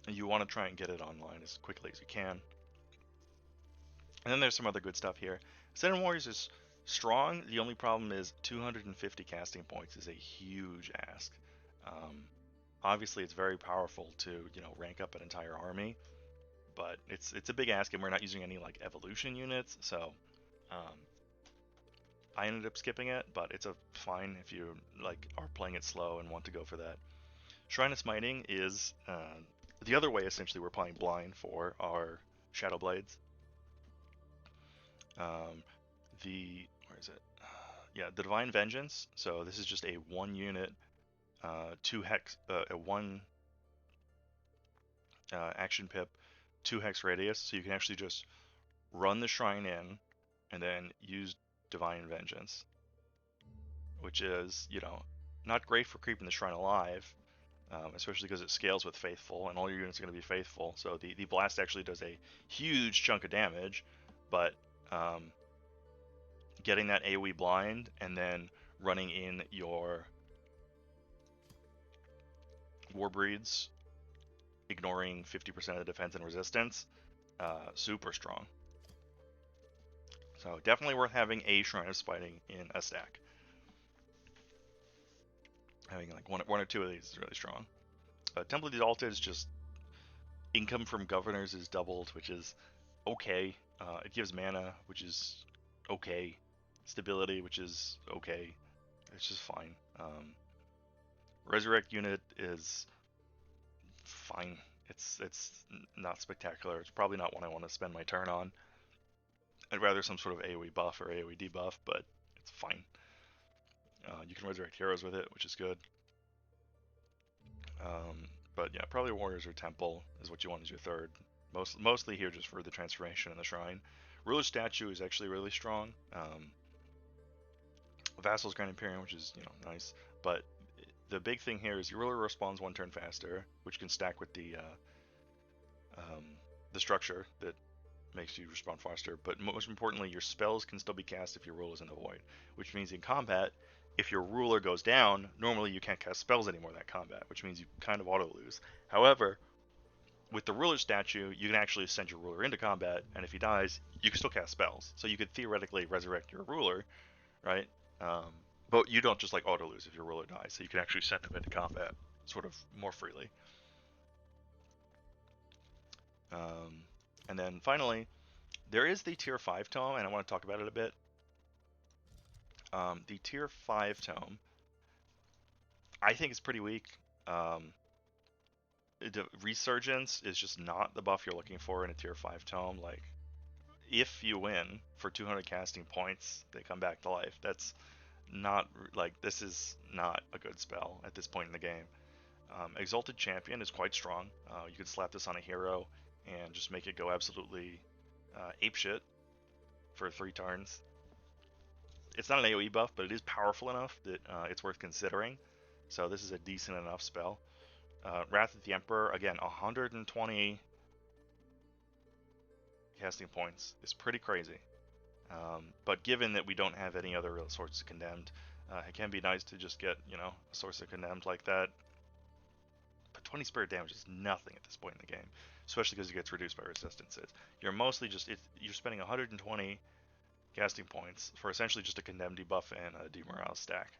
you want to try and get it online as quickly as you can. And then there's some other good stuff here. Ascended Warriors is strong. The only problem is 250 casting points is a huge ask. Obviously, it's very powerful to rank up an entire army, but it's a big ask, and we're not using any like evolution units, so I ended up skipping it. But it's a fine if you like are playing it slow and want to go for that. Shrine of Smiting is the other way. Essentially, we're playing blind for our Shadow Blades. Where is it? Yeah, the Divine Vengeance. So this is just a 1 unit, 2 hex, a 1 action pip, 2 hex radius. So you can actually just run the shrine in, and then use Divine Vengeance, which is not great for keeping the shrine alive, especially because it scales with Faithful, and all your units are going to be Faithful. So the blast actually does a huge chunk of damage, but getting that AoE blind and then running in your Warbreeds, ignoring 50% of the defense and resistance, super strong. So definitely worth having a Shrine of Smiting in a stack. Having like one or two of these is really strong. Temple of the Exalted is just income from governors is doubled, which is okay. It gives mana, which is okay. Stability, which is okay. It's just fine. Resurrect unit is fine. It's not spectacular. It's probably not one I want to spend my turn on. I'd rather some sort of AoE buff or AoE debuff, but it's fine. You can resurrect heroes with it, which is good. But yeah, probably Warriors or Temple is what you want as your third. Mostly here just for the transformation and the shrine. Ruler's Statue is actually really strong. Vassal's Grand Imperium, which is nice, but the big thing here is your ruler responds 1 turn faster, which can stack with the structure that makes you respond faster. But most importantly, your spells can still be cast if your rule is in the void, which means in combat, if your ruler goes down, normally you can't cast spells anymore in that combat, which means you kind of auto lose. However, with the ruler statue, you can actually send your ruler into combat, and if he dies, you can still cast spells. So you could theoretically resurrect your ruler, right? But you don't just like auto lose if your ruler dies, so you can actually send him into combat sort of more freely. And then finally, there is the Tier 5 Tome, and I want to talk about it a bit. The Tier 5 Tome, I think it's pretty weak. The Resurgence is just not the buff you're looking for in a Tier 5 Tome. Like, if you win for 200 casting points, they come back to life. That's not, like, this is not a good spell at this point in the game. Exalted Champion is quite strong. You could slap this on a hero and just make it go absolutely apeshit for 3 turns. It's not an AoE buff, but it is powerful enough that it's worth considering. So this is a decent enough spell. Wrath of the Emperor, again, 120 casting points is pretty crazy. But given that we don't have any other real sources of Condemned, it can be nice to just get, a source of Condemned like that. But 20 spirit damage is nothing at this point in the game, especially because it gets reduced by resistances. You're mostly just, you're spending 120 casting points for essentially just a Condemned debuff and a demorale stack.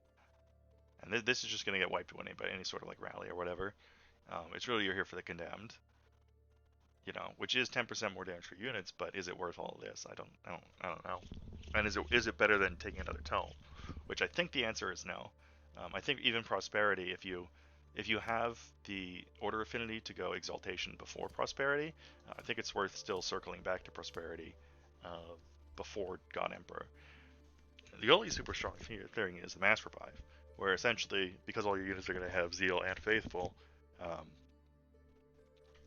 And this is just going to get wiped away by any sort of like rally or whatever. It's really, you're here for the Condemned, which is 10% more damage for units, but is it worth all of this? I don't know. And is it better than taking another tome? Which I think the answer is no. I think even Prosperity, if you have the Order Affinity to go Exaltation before Prosperity, I think it's worth still circling back to Prosperity before God Emperor. the only super strong thing is the Mass Revive, where essentially, because all your units are going to have Zeal and Faithful, um,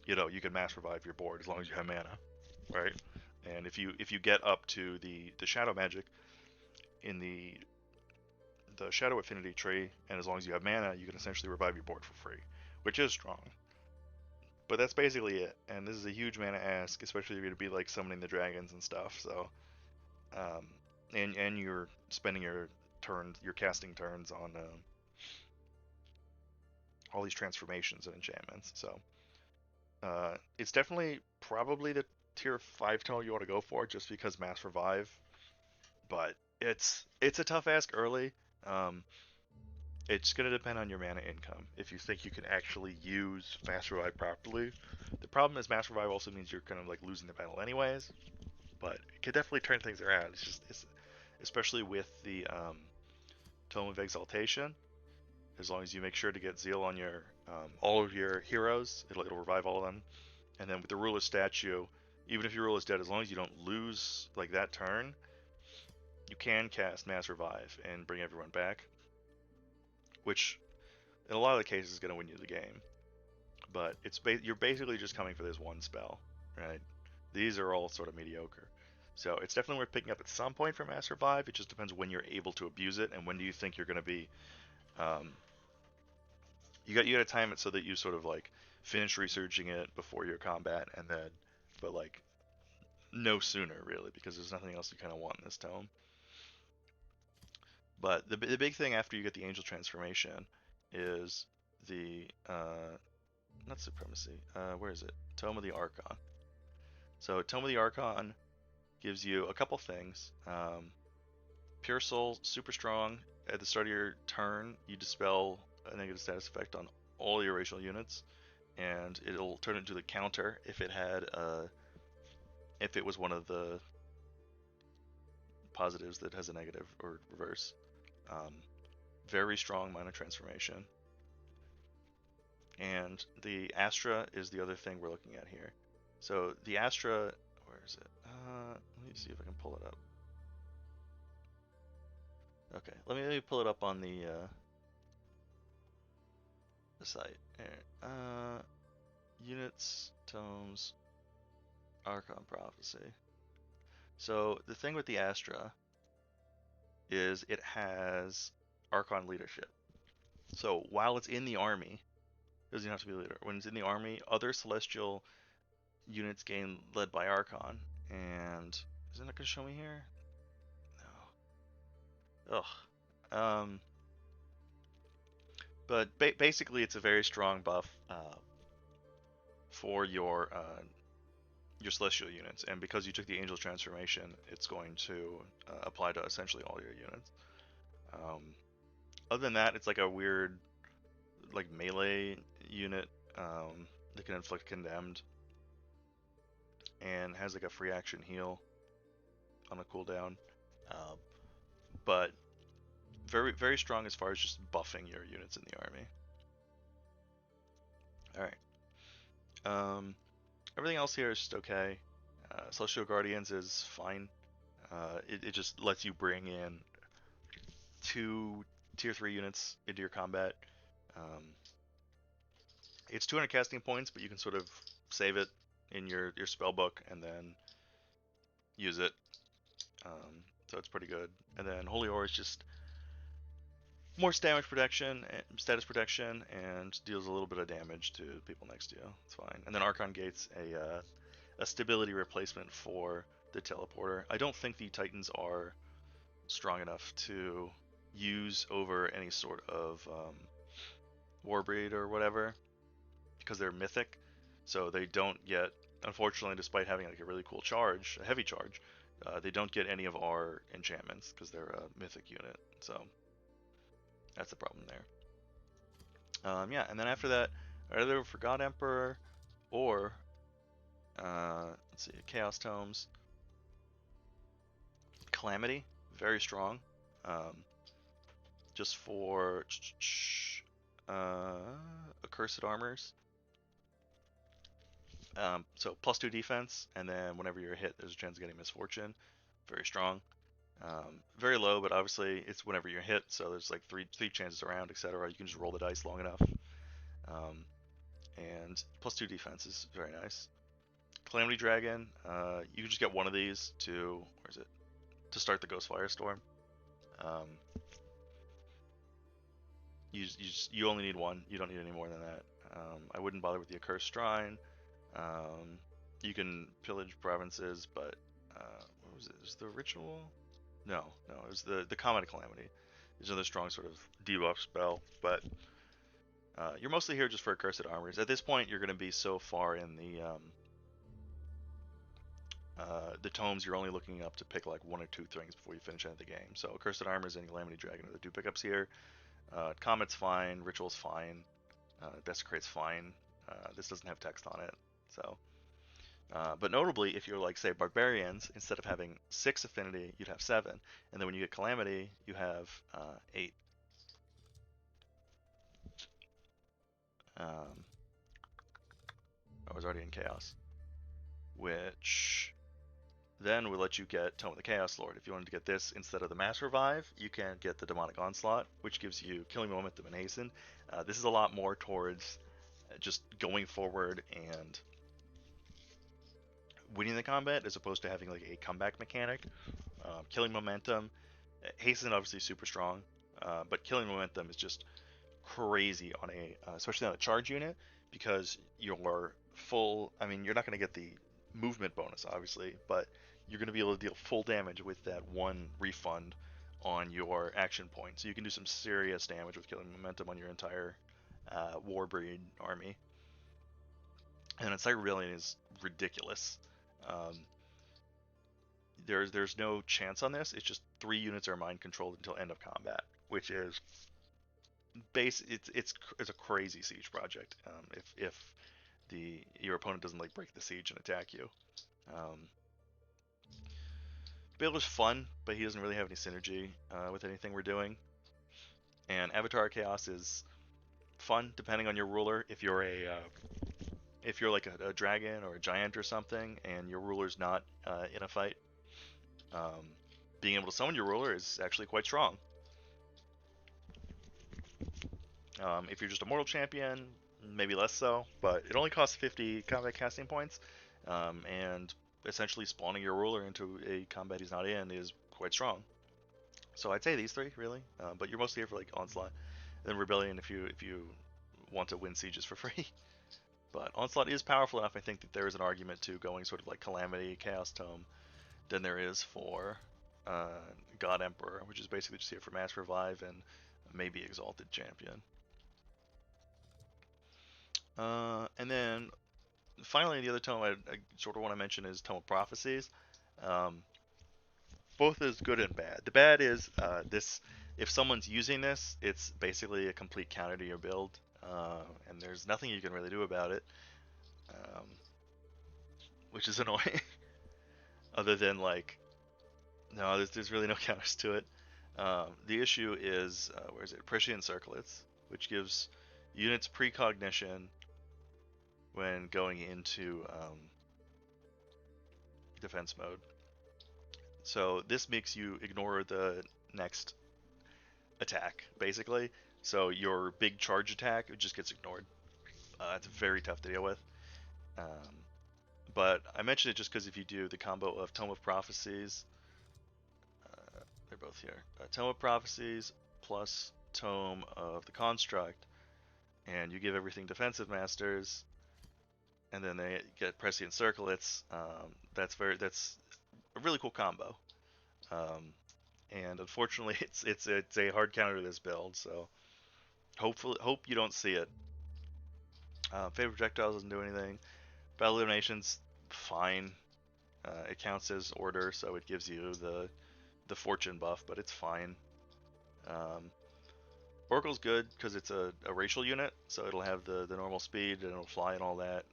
you can Mass Revive your board as long as you have mana, right? And if you get up to the Shadow Magic in the Shadow Affinity tree, and as long as you have mana, you can essentially revive your board for free, which is strong. But that's basically it, and this is a huge mana ask, especially if you're to be like summoning the dragons and stuff. So, um, and you're spending your casting turns on all these transformations and enchantments. So, it's definitely probably the tier 5 tome you want to go for, just because Mass Revive. But it's a tough ask early. Um, It's going to depend on your mana income. If you think you can actually use Mass Revive properly, the problem is Mass Revive also means you're kind of like losing the battle anyways. But it can definitely turn things around. It's especially with the Tome of Exaltation. As long as you make sure to get Zeal on your all of your heroes, it'll revive all of them. And then with the Ruler statue, even if your ruler is dead, as long as you don't lose like that turn, you can cast Mass Revive and bring everyone back, which in a lot of the cases is going to win you the game. But you're basically just coming for this one spell, right? These are all sort of mediocre. So it's definitely worth picking up at some point for Mass Revive. It just depends when you're able to abuse it and when do you think you're going to be. Um, you got to time it so that you sort of like finish researching it before your combat, and then, but like no sooner really, because there's nothing else you kind of want in this tome. But the big thing after you get the Angel transformation is the not Supremacy. Where is it? Tome of the Archon. So Tome of the Archon gives you a couple things. Pure Soul, super strong. At the start of your turn, you dispel a negative status effect on all your racial units, and it'll turn into the counter if it was one of the positives that has a negative or reverse. Very strong mana transformation. And the Astra is the other thing we're looking at here. So the Astra, where is it? Let me see if I can pull it up. Okay, let me pull it up on the site. Here. Units, tomes, Archon Prophecy. So the thing with the Astra is it has Archon leadership. So while it's in the army, it doesn't have to be a leader. When it's in the army, other celestial units gain led by Archon. And isn't it going to show me here? No. Ugh. But basically, it's a very strong buff for your celestial units, and because you took the Angel transformation, it's going to apply to essentially all your units. Other than that, it's like a weird like melee unit that can inflict condemned and has like a free action heal on a cooldown, but very very strong as far as just buffing your units in the army. All right. Everything else here is just okay. Celestial Guardians is fine. It just lets you bring in 2 tier 3 units into your combat. It's 200 casting points, but you can sort of save it in your spell book and then use it. So it's pretty good. And then Holy Ore is just more status protection, and deals a little bit of damage to people next to you. It's fine. And then Archon Gate's a stability replacement for the teleporter. I don't think the Titans are strong enough to use over any sort of Warbreed or whatever, because they're mythic, so they don't get, unfortunately, despite having like a really cool charge, a heavy charge, they don't get any of our enchantments because they're a mythic unit. So that's the problem there. Yeah, and then after that, either for God Emperor or let's see, Chaos Tomes. Calamity, very strong. Just for Accursed Armors. So +2 defense, and then whenever you're hit, there's a chance of getting Misfortune. Very strong. Very low, but obviously it's whenever you're hit, so there's like three chances around, etc. You can just roll the dice long enough. And +2 defense is very nice. Calamity Dragon, you can just get one of these to, where is it? To start the Ghost Firestorm. Um, you only need one. You don't need any more than that. I wouldn't bother with the Accursed Shrine. You can pillage provinces, but what was it? Is the ritual? No, it was the Comet Calamity. Is another strong sort of debuff spell, but you're mostly here just for Accursed Armors. At this point, you're going to be so far in the tomes, you're only looking up to pick like one or two things before you finish end of the game. So Accursed Armors and Calamity Dragon are the two pickups here. Comet's fine, Ritual's fine, Desecrate's fine. This doesn't have text on it, so. But notably, if you're like, say, Barbarians, instead of having 6 affinity, you'd have 7. And then when you get Calamity, you have 8. I was already in Chaos. Which then will let you get Tome of the Chaos Lord. If you wanted to get this instead of the Mass Revive, you can get the Demonic Onslaught, which gives you Killing Momentum and Hasten. This is a lot more towards just going forward and winning the combat as opposed to having like a comeback mechanic. Killing Momentum, Hasten obviously super strong, but Killing Momentum is just crazy on especially on a charge unit, because you're full. I mean, you're not going to get the movement bonus obviously, but you're going to be able to deal full damage with that one refund on your action point. So you can do some serious damage with Killing Momentum on your entire Warbreed army. And its Rebellion is ridiculous. Um, there's no chance on this. It's just 3 units are mind controlled until end of combat, which is it's a crazy siege project. If your opponent doesn't like break the siege and attack you. Baylor's fun, but he doesn't really have any synergy with anything we're doing. And Avatar Chaos is fun depending on your ruler. If you're like a dragon or a giant or something, and your ruler's not in a fight, being able to summon your ruler is actually quite strong. If you're just a mortal champion, maybe less so, but it only costs 50 combat casting points, and essentially spawning your ruler into a combat he's not in is quite strong. So I'd say these 3 really, but you're mostly here for like Onslaught, and then Rebellion if you want to win sieges for free. But Onslaught is powerful enough, I think, that there is an argument to going sort of like Calamity, Chaos Tome, than there is for God Emperor, which is basically just here for Mass Revive and maybe Exalted Champion. And then finally, the other tome I sort of want to mention is Tome of Prophecies. Both is good and bad. The bad is this: if someone's using this, it's basically a complete counter to your build, and there's nothing you can really do about it, which is annoying. Other than like, no, there's really no counters to it. The issue is where is it? Prescient Circlets, which gives units precognition when going into defense mode. So this makes you ignore the next attack, basically. So your big charge attack just gets ignored. It's very tough to deal with. But I mentioned it just because if you do the combo of Tome of Prophecies, they're both here. Tome of Prophecies plus Tome of the Construct, and you give everything Defensive Masters, and then they get Prescient Circlets. That's a really cool combo. And unfortunately, it's a hard counter to this build. So hope you don't see it. Favorite Projectiles doesn't do anything. Battle Elimination's fine. It counts as order, so it gives you the fortune buff, but it's fine. Oracle's good because it's a racial unit, so it'll have the normal speed and it'll fly and all that.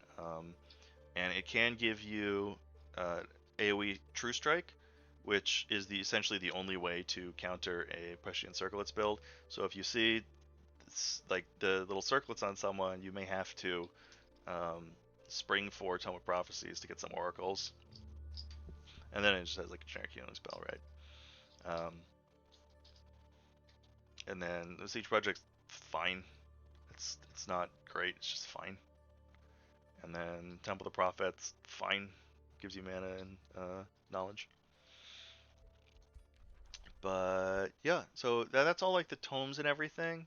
And it can give you AoE True Strike, which is essentially the only way to counter a Prescient Circlets build. So if you see like the little circlets on someone, you may have to spring for Tome of Prophecies to get some oracles, and then it just has like a generic healing spell, right? Um, and then the Siege Project's fine. It's not great. It's just fine. And then Temple of the Prophets, fine. Gives you mana and knowledge. But yeah, so that's all like the tomes and everything.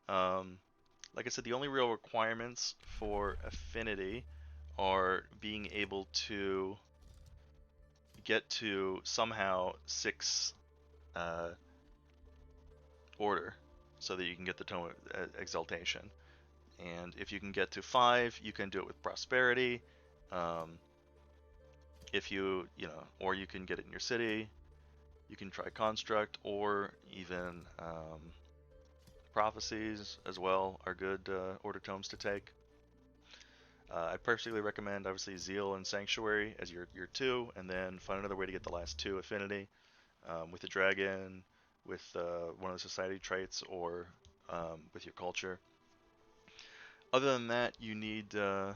Like I said, the only real requirements for Affinity are being able to get to somehow 6 order so that you can get the Tome of Exaltation. And if you can get to 5, you can do it with Prosperity. If you know, or you can get it in your city. You can try Construct, or even Prophecies as well are good order tomes to take. I personally recommend, obviously, Zeal and Sanctuary as your 2, and then find another way to get the last 2 Affinity with the Dragon, with one of the Society traits, or with your Culture. Other than that, you need the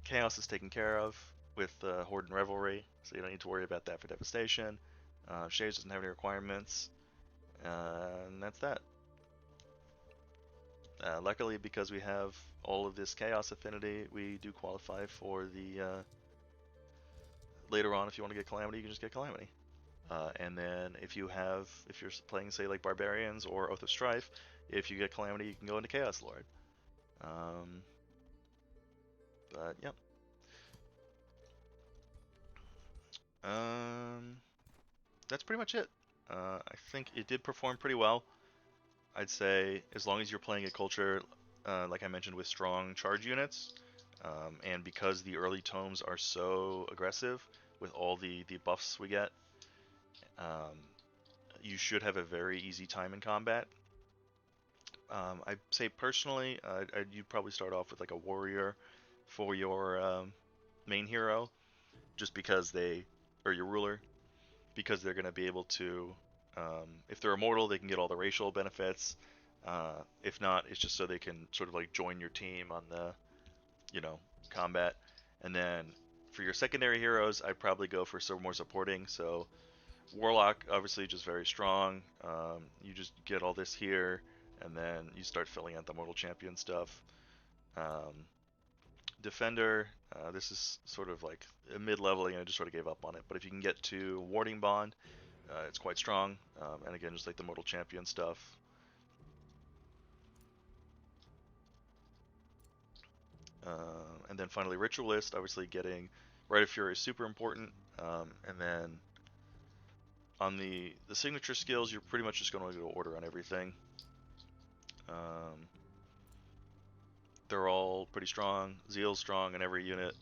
Chaos is taken care of with Horde and Revelry, so you don't need to worry about that for Devastation. Shades doesn't have any requirements, and that's that. Luckily, because we have all of this Chaos Affinity, we do qualify for the later on, if you want to get Calamity, you can just get Calamity. And then if you're playing, say, like Barbarians or Oath of Strife, if you get Calamity, you can go into Chaos Lord. But yep. That's pretty much it. I think it did perform pretty well. I'd say as long as you're playing a culture, like I mentioned, with strong charge units, and because the early tomes are so aggressive with all the buffs we get, you should have a very easy time in combat. I'd say personally, you'd probably start off with like a warrior for your main hero, just because or your ruler, because they're going to be able to, if they're immortal, they can get all the racial benefits. If not, it's just so they can sort of like join your team on the, combat. And then for your secondary heroes, I'd probably go for some more supporting. So Warlock, obviously, just very strong. You just get all this here, and then you start filling out the Mortal Champion stuff. Defender, this is sort of like a mid-level. I just sort of gave up on it. But if you can get to Warding Bond, it's quite strong. And again, just like the Mortal Champion stuff. And then finally, Ritualist, obviously getting Rite of Fury is super important. And then on the signature skills, you're pretty much just going to go order on everything. They're all pretty strong. Zeal's strong in every unit.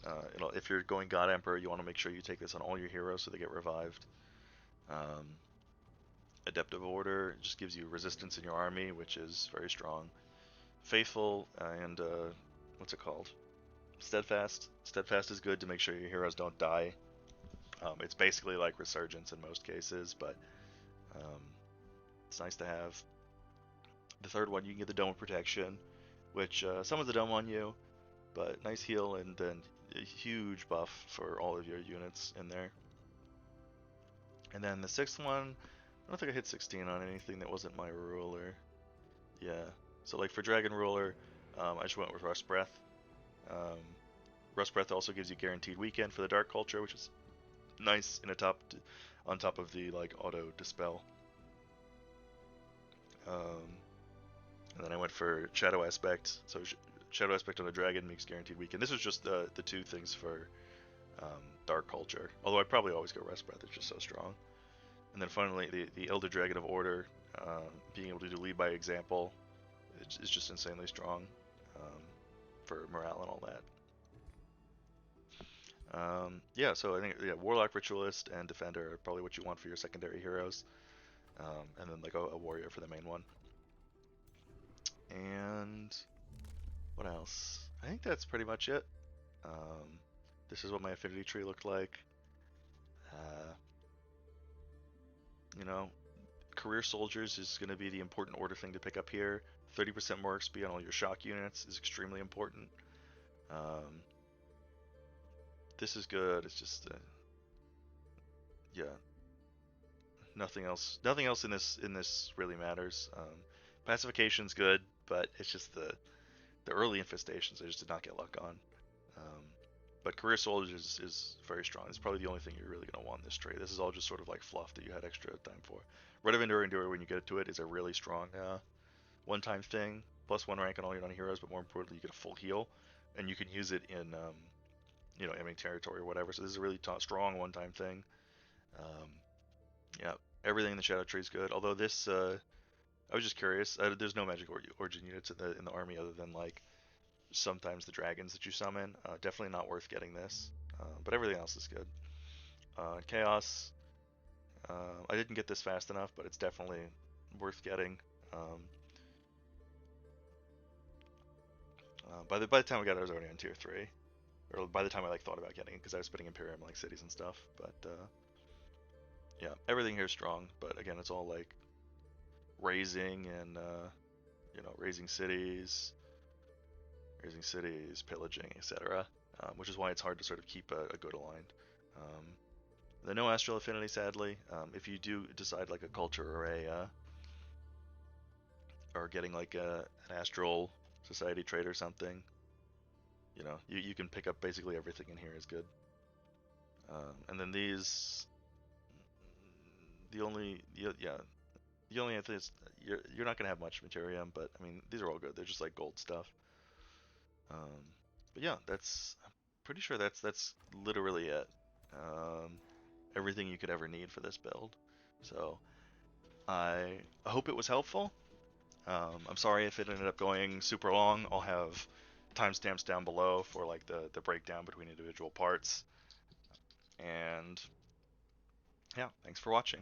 If you're going God Emperor, you want to make sure you take this on all your heroes so they get revived. Adeptive Order just gives you resistance in your army, which is very strong. Faithful and what's it called? Steadfast. Steadfast is good to make sure your heroes don't die. It's basically like Resurgence in most cases, but it's nice to have. The third one, you can get the Dome of Protection, which summons the Dome on you, but nice heal and then a huge buff for all of your units in there. And then the sixth one, I don't think I hit 16 on anything that wasn't my ruler. Yeah, so like for Dragon Ruler, I just went with Rust Breath. Rust Breath also gives you guaranteed weekend for the Dark Culture, which is nice on top of the like auto dispel. And then I went for Shadow Aspect. So Shadow Aspect on the Dragon makes guaranteed weekend. This was just the 2 things for Dark Culture. Although I'd probably always go Rest Breath, it's just so strong. And then finally, the Elder Dragon of Order, being able to do lead by example, is just insanely strong for morale and all that. Yeah, so I think Warlock, Ritualist, and Defender are probably what you want for your secondary heroes. And then like a Warrior for the main one. And what else? I think that's pretty much it. This is what my affinity tree looked like. Career Soldiers is going to be the important order thing to pick up here. 30% more XP on all your shock units is extremely important. This is good. It's just yeah, nothing else in this really matters. Pacification's good, but it's just the early infestations I just did not get luck on. Um, but career soldiers is very strong. It's probably the only thing you're really going to want in this trade. This is all just sort of like fluff that you had extra time for. Red of Endure when you get to it is a really strong one-time thing. +1 rank on all your non-heroes, but more importantly, you get a full heal, and you can use it in enemy territory or whatever. So this is a really strong one-time thing. Um, yeah, everything in the Shadow Tree is good. Although this, I was just curious. There's no magic origin units in the army other than like sometimes the dragons that you summon. Definitely not worth getting this, but everything else is good. Chaos. I didn't get this fast enough, but it's definitely worth getting. Um, by the time we got it, I was already on tier 3. Or by the time I like thought about getting it, because I was spending Imperium like cities and stuff. But yeah, everything here is strong. But again, it's all like raising and raising cities, pillaging, etc. Which is why it's hard to sort of keep a good aligned. Um, the no astral affinity, sadly. If you do decide like a culture or or getting like an astral society trait or something, you can pick up basically everything in here is good. And then these, the only yeah, the only thing is you're not gonna have much materium, but I mean these are all good. They're just like gold stuff. Um, but yeah, I'm pretty sure that's literally it. Um, Everything you could ever need for this build. So I hope it was helpful. I'm sorry if it ended up going super long. I'll have timestamps down below for like the breakdown between individual parts. And yeah, thanks for watching.